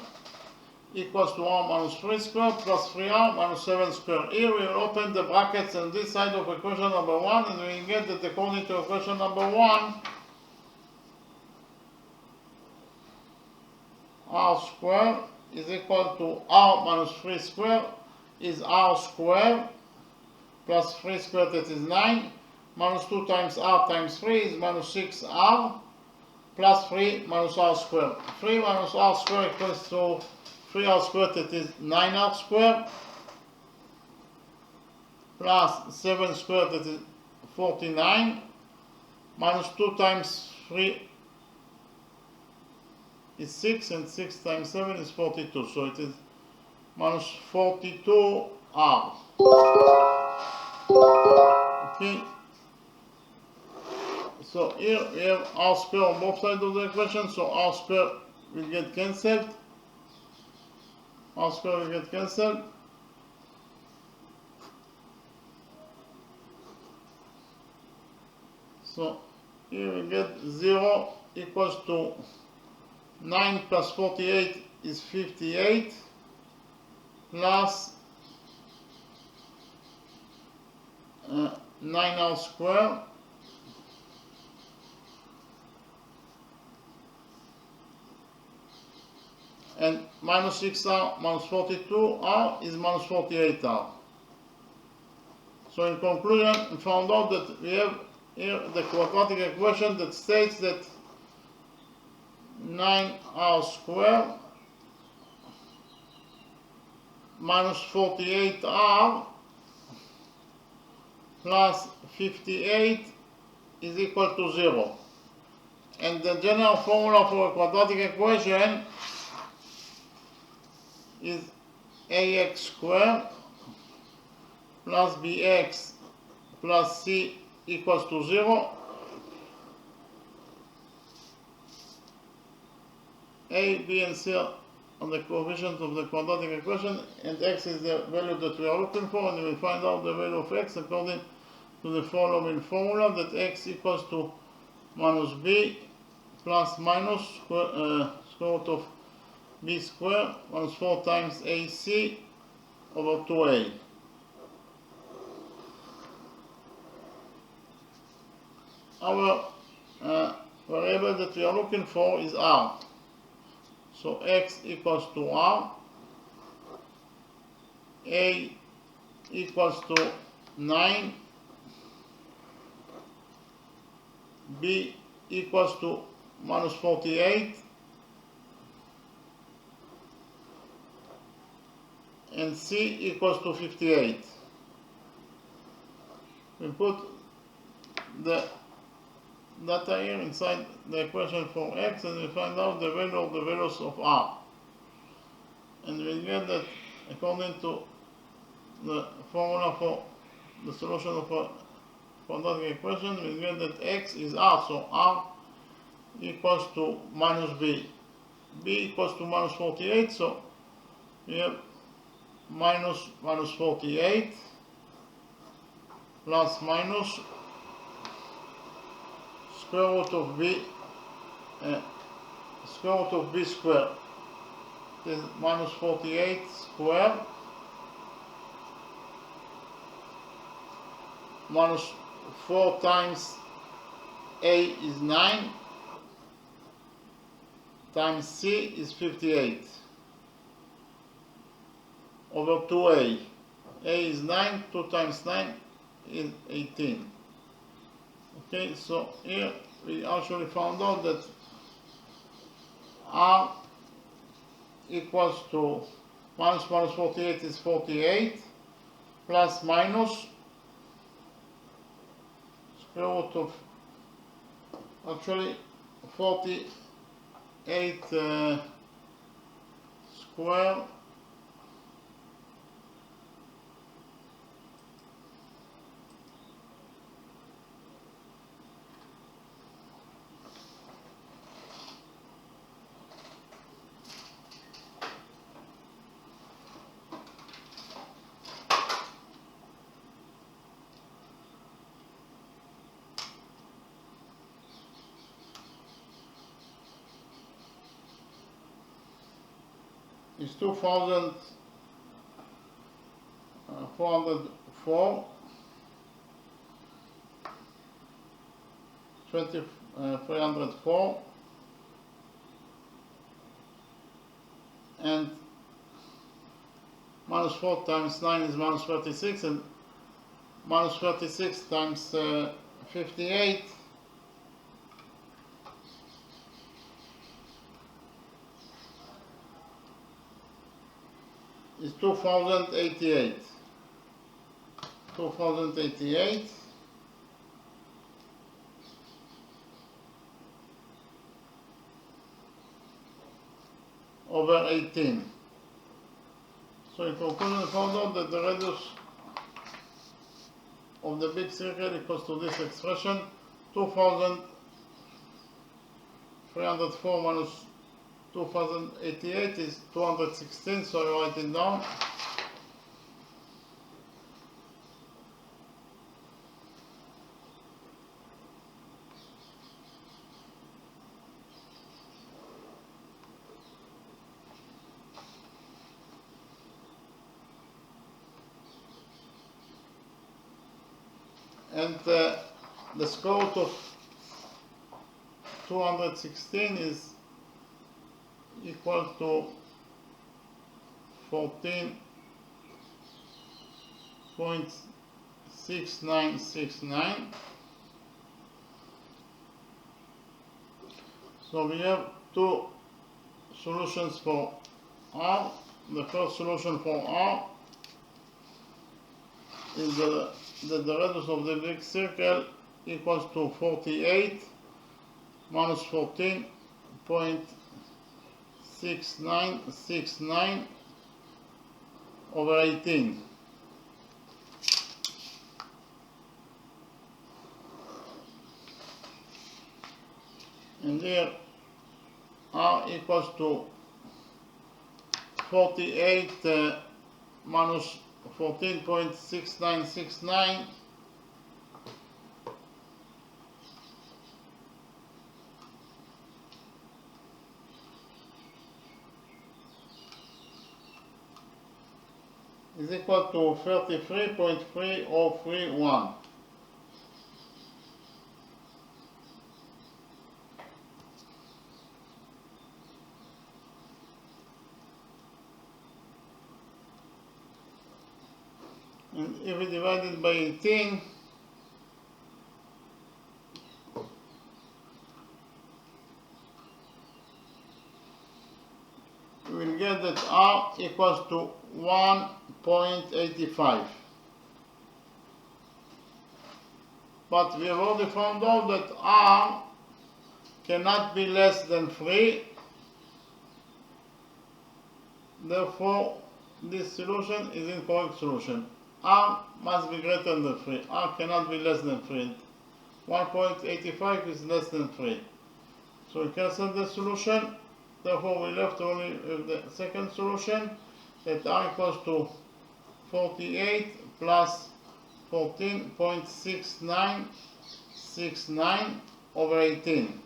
equals to R minus 3 squared plus 3R minus 7 squared. Here we will open the brackets on this side of equation number 1, and we get that according to equation number 1, R squared is equal to R minus 3 squared is R squared plus 3 squared, that is 9, minus 2 times R times 3 is minus 6R plus 3 minus R squared. 3 minus R squared equals to 3R squared, that is 9R squared, plus 7 squared, that is 49, minus 2 times 3 is 6, and 6 times 7 is 42, so it is minus 42R. Okay, so here we have R squared on both sides of the equation, so R squared will get cancelled. R squared will get cancelled. So here we get 0 equals to 9 plus 48 is 58 plus 9R squared and minus 6R minus 42R is minus 48R. So in conclusion, we found out that we have here the quadratic equation that states that 9R squared minus 48R plus 58 is equal to 0. And the general formula for a quadratic equation is ax squared plus bx plus c equals to 0. A, b, and c are the coefficients of the quadratic equation, and x is the value that we are looking for, and we will find out the value of x according to the following formula, that x equals to minus b plus minus square root of b squared minus 4 times ac over 2a. Our variable that we are looking for is r. So x equals to r, a equals to 9, b equals to minus 48, and c equals to 58. We put the data here inside the equation for x, and we find out the value of the values of r. And we get that according to the formula for the solution of a quadratic equation, we get that x is r, so r equals to minus b. b equals to minus 48, so we have minus 48 plus minus square root of b square root of b squared. This is minus 48 squared minus 4 times a is 9 times c is 58 over 2a. A is 9, 2 times 9 is 18. Okay, so here we actually found out that r equals to minus 48 is 48 plus minus square root of actually 48 square is 2,404 304 and minus 4 times 9 is minus 36 and minus 36 times 58 is 2088. 2088 over 18. So in conclusion, we found out that the radius of the big circle equals to this expression 2304 minus 2088 is 216, so I write it down. And the square root of 216 is equal to 14.6969. So we have two solutions for R. The first solution for R is that the radius of the big circle equals to 48 minus 14.6969 over 18. And here R equals to 48 minus 14.6969 is equal to 33.3031. And if we divide it by 18, we will get that R equals to 1.85. But we have already found out that R cannot be less than 3. Therefore, this solution is incorrect solution. R must be greater than 3. R cannot be less than 3. 1.85 is less than 3. So we cancel the solution. Therefore, we left only with the second solution, that R equals to 48 plus 14.6969 over 18.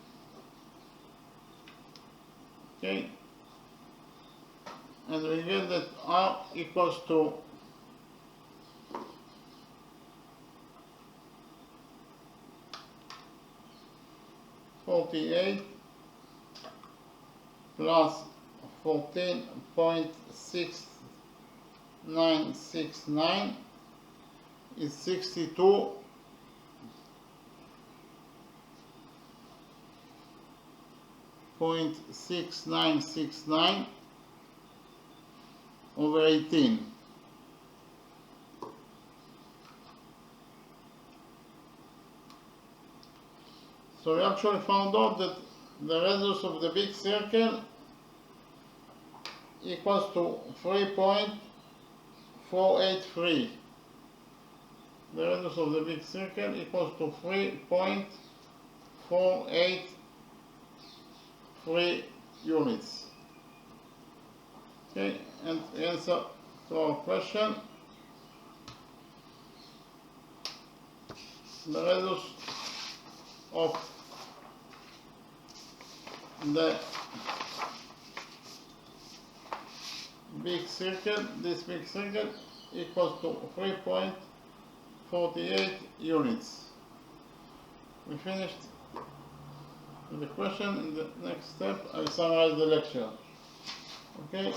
Okay, and we get that R equals to 48 plus 14.6969 is 62.6969 over 18. So we actually found out that the radius of the big circle equals to 3.483. The radius of the big circle equals to 3.483 units. Okay, and the answer to our question, the radius of the big circle, this big circle, equals to 3.48 units. We finished with the question. In the next step, I summarize the lecture. Okay.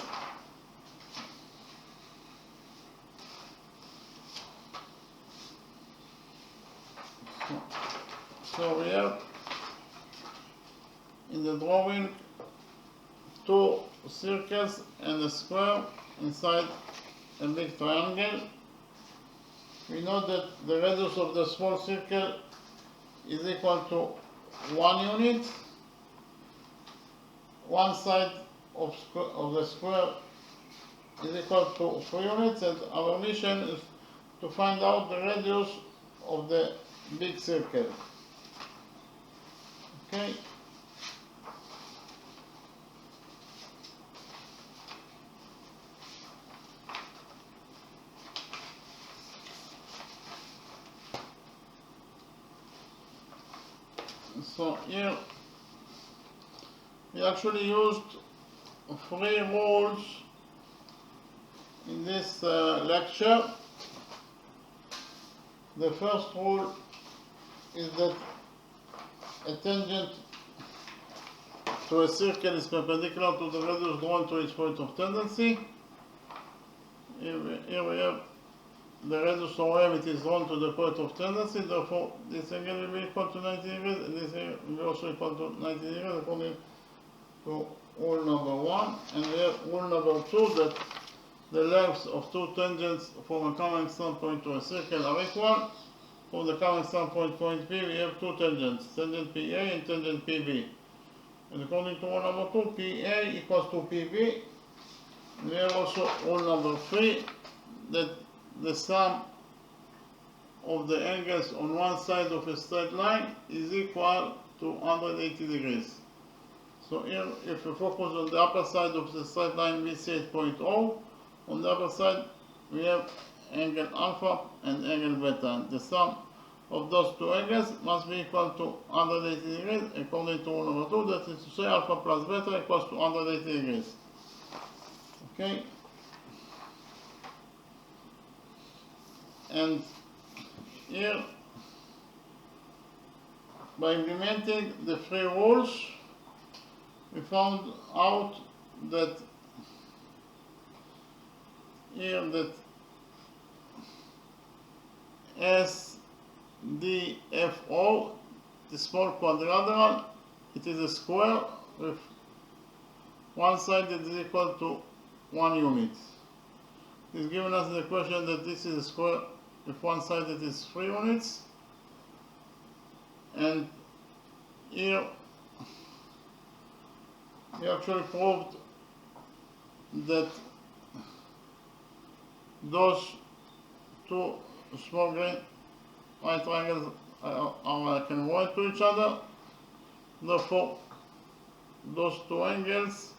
So we have in the drawing two circles and a square inside a big triangle. We know that the radius of the small circle is equal to 1 unit. One side of the square is equal to 3 units, and our mission is to find out the radius of the big circle. Okay. So here we actually used 3 rules in this lecture. The first rule is that a tangent to a circle is perpendicular to the radius drawn to its point of tendency. Here we have the radius of wave, it is drawn to the point of tendency, therefore this angle will be equal to 90 degrees, and this angle will be also equal to 90 degrees according to rule number 1. And we have rule number 2, that the lengths of two tangents from a common standpoint to a circle are equal. From the common standpoint point P, we have two tangents, tangent PA and tangent PB. And according to rule number 2, PA equals to PB. We have also rule number 3, that the sum of the angles on one side of a straight line is equal to 180 degrees. So here, if we focus on the upper side of the straight line, we see 8.0. On the upper side, we have angle alpha and angle beta. The sum of those two angles must be equal to 180 degrees, according to rule number 2, that is to say alpha plus beta equals to 180 degrees. Okay? And here, by implementing the 3 rules, we found out that here that SDFO, the small quadrilateral, it is a square with one side that is equal to 1 unit. It is given us in the question that this is a square with one side that is 3 units, and here we actually proved that those two small green right triangles are congruent to each other. Therefore, those two angles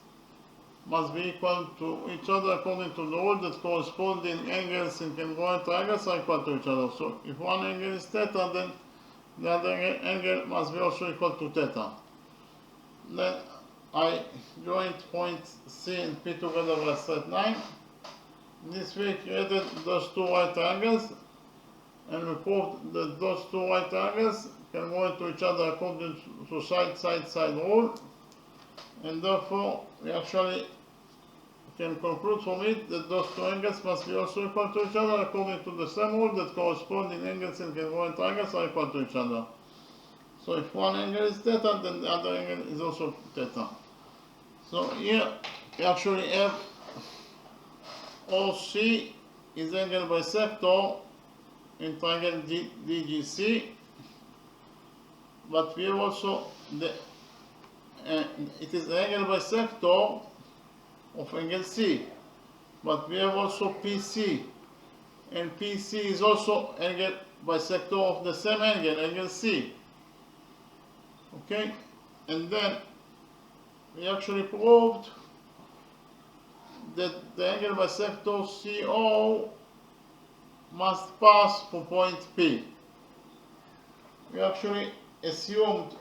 must be equal to each other according to the rule that corresponding angles in congruent triangles are equal to each other. So if one angle is theta, then the other angle must be also equal to theta. Then I joined points C and P together with a straight line. This way created those two right triangles, and we proved that those two right triangles can go into each other according to side rule, and therefore we actually can conclude from it that those two angles must be also equal to each other according to the same rule that corresponding angles in congruent triangles are equal to each other. So if one angle is theta, then the other angle is also theta. So here we actually have OC is angle bisector in triangle DGC, but we have also it is the angle bisector of angle C, but we have also PC, and PC is also angle bisector of the same angle C. Okay, and then we actually proved that the angle bisector CO must pass through point P. We actually assumed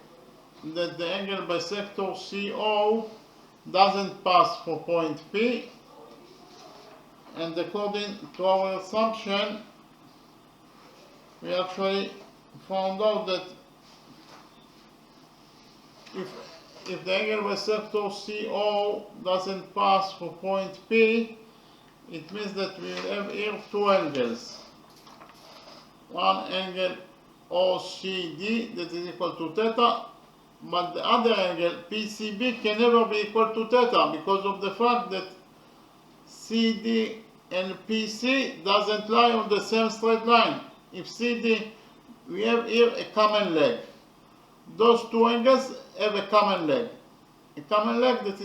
that the angle bisector CO doesn't pass through point P, and according to our assumption, we actually found out that if the angle bisector CO doesn't pass through point P, it means that we will have here two angles. One angle OCD that is equal to theta, but the other angle PCB can never be equal to theta because of the fact that CD and PC doesn't lie on the same straight line. If CD, we have here a common leg. Those two angles have a common leg. A common leg that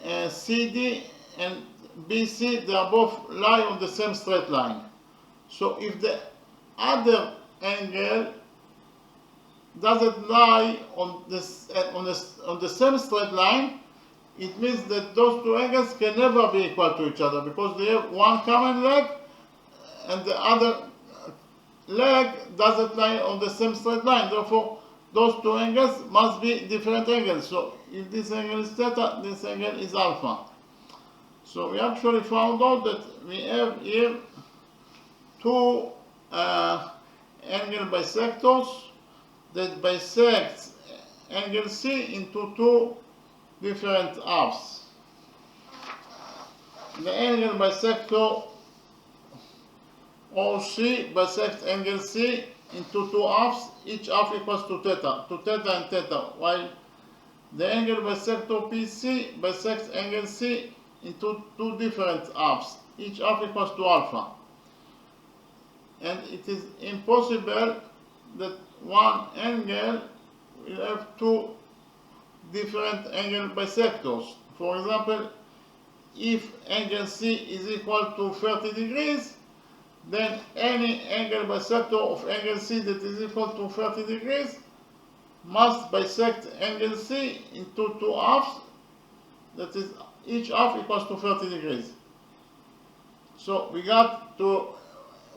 is CD and BC, they are both lie on the same straight line. So if the other angle doesn't lie on the same straight line, it means that those two angles can never be equal to each other because they have one common leg and the other leg doesn't lie on the same straight line. Therefore, those two angles must be different angles. So if this angle is theta, this angle is alpha. So we actually found out that we have here two angle bisectors that bisect angle C into two different halves. The angle bisector OC bisects angle C into two halves, each half equals to theta and theta, while the angle bisector PC bisects angle C into two different halves, each half equals to alpha. And it is impossible that one angle will have two different angle bisectors. For example, if angle C is equal to 30 degrees, then any angle bisector of angle C that is equal to 30 degrees must bisect angle C into two halves, that is each half equals to 30 degrees. So we got to,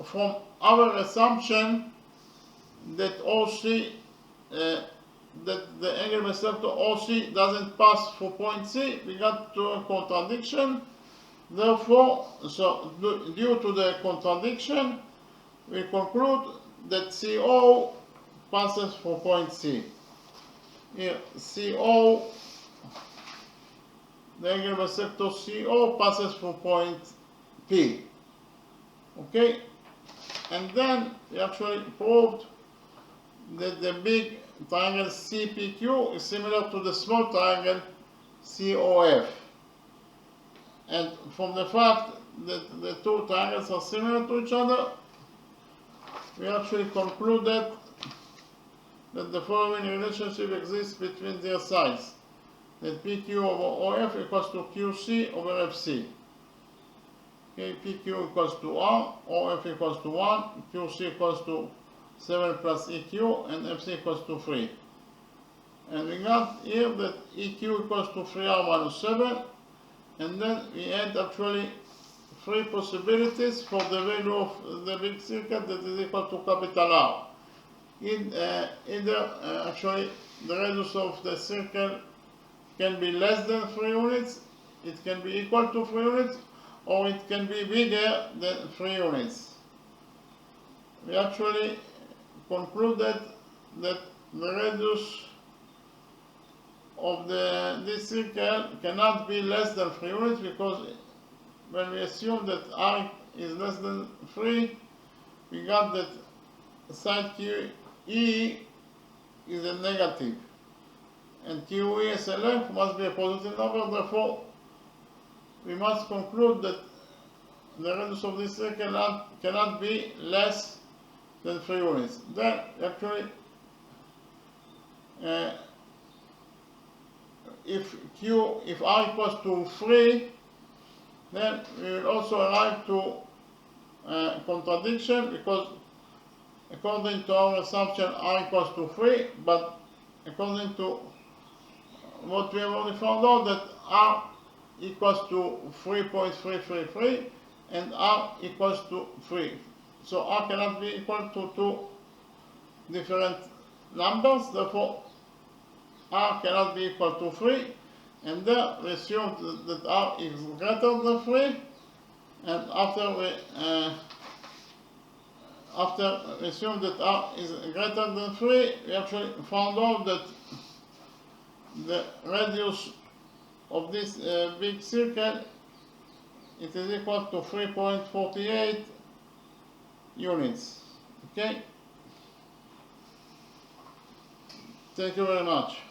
from our assumption that OC, that the angle bisector OC doesn't pass through point C, we got to a contradiction. Therefore, due to the contradiction, we conclude that CO passes through point C. Here, CO, the angle bisector CO passes through point P. Okay? And then we actually proved that the big triangle CPQ is similar to the small triangle COF. And from the fact that the two triangles are similar to each other, we actually concluded that the following relationship exists between their sides. That PQ over OF equals to QC over FC. Okay, PQ equals to R, OF equals to 1, QC equals to 7 plus EQ, and FC equals to 3. And we got here that EQ equals to 3R minus 7, and then we had actually three possibilities for the value of the big circle that is equal to capital R. Either actually the radius of the circle can be less than 3 units, it can be equal to 3 units, or it can be bigger than 3 units. We actually concluded that the radius of this circle cannot be less than 3 units, because when we assume that R is less than 3, we got that side QE is a negative, and QE as a length must be a positive number. Therefore, we must conclude that the radius of this circle cannot be less than 3 units. Then actually, if R equals to 3, then we will also arrive to contradiction, because according to our assumption R equals to 3, but according to what we have already found out, that R equals to 3.333 and R equals to 3. So R cannot be equal to two different numbers, therefore R cannot be equal to 3, and then we assume that R is greater than 3, and after we assume that R is greater than 3, we actually found out that the radius of this big circle, it is equal to 3.48 units. Okay? Thank you very much.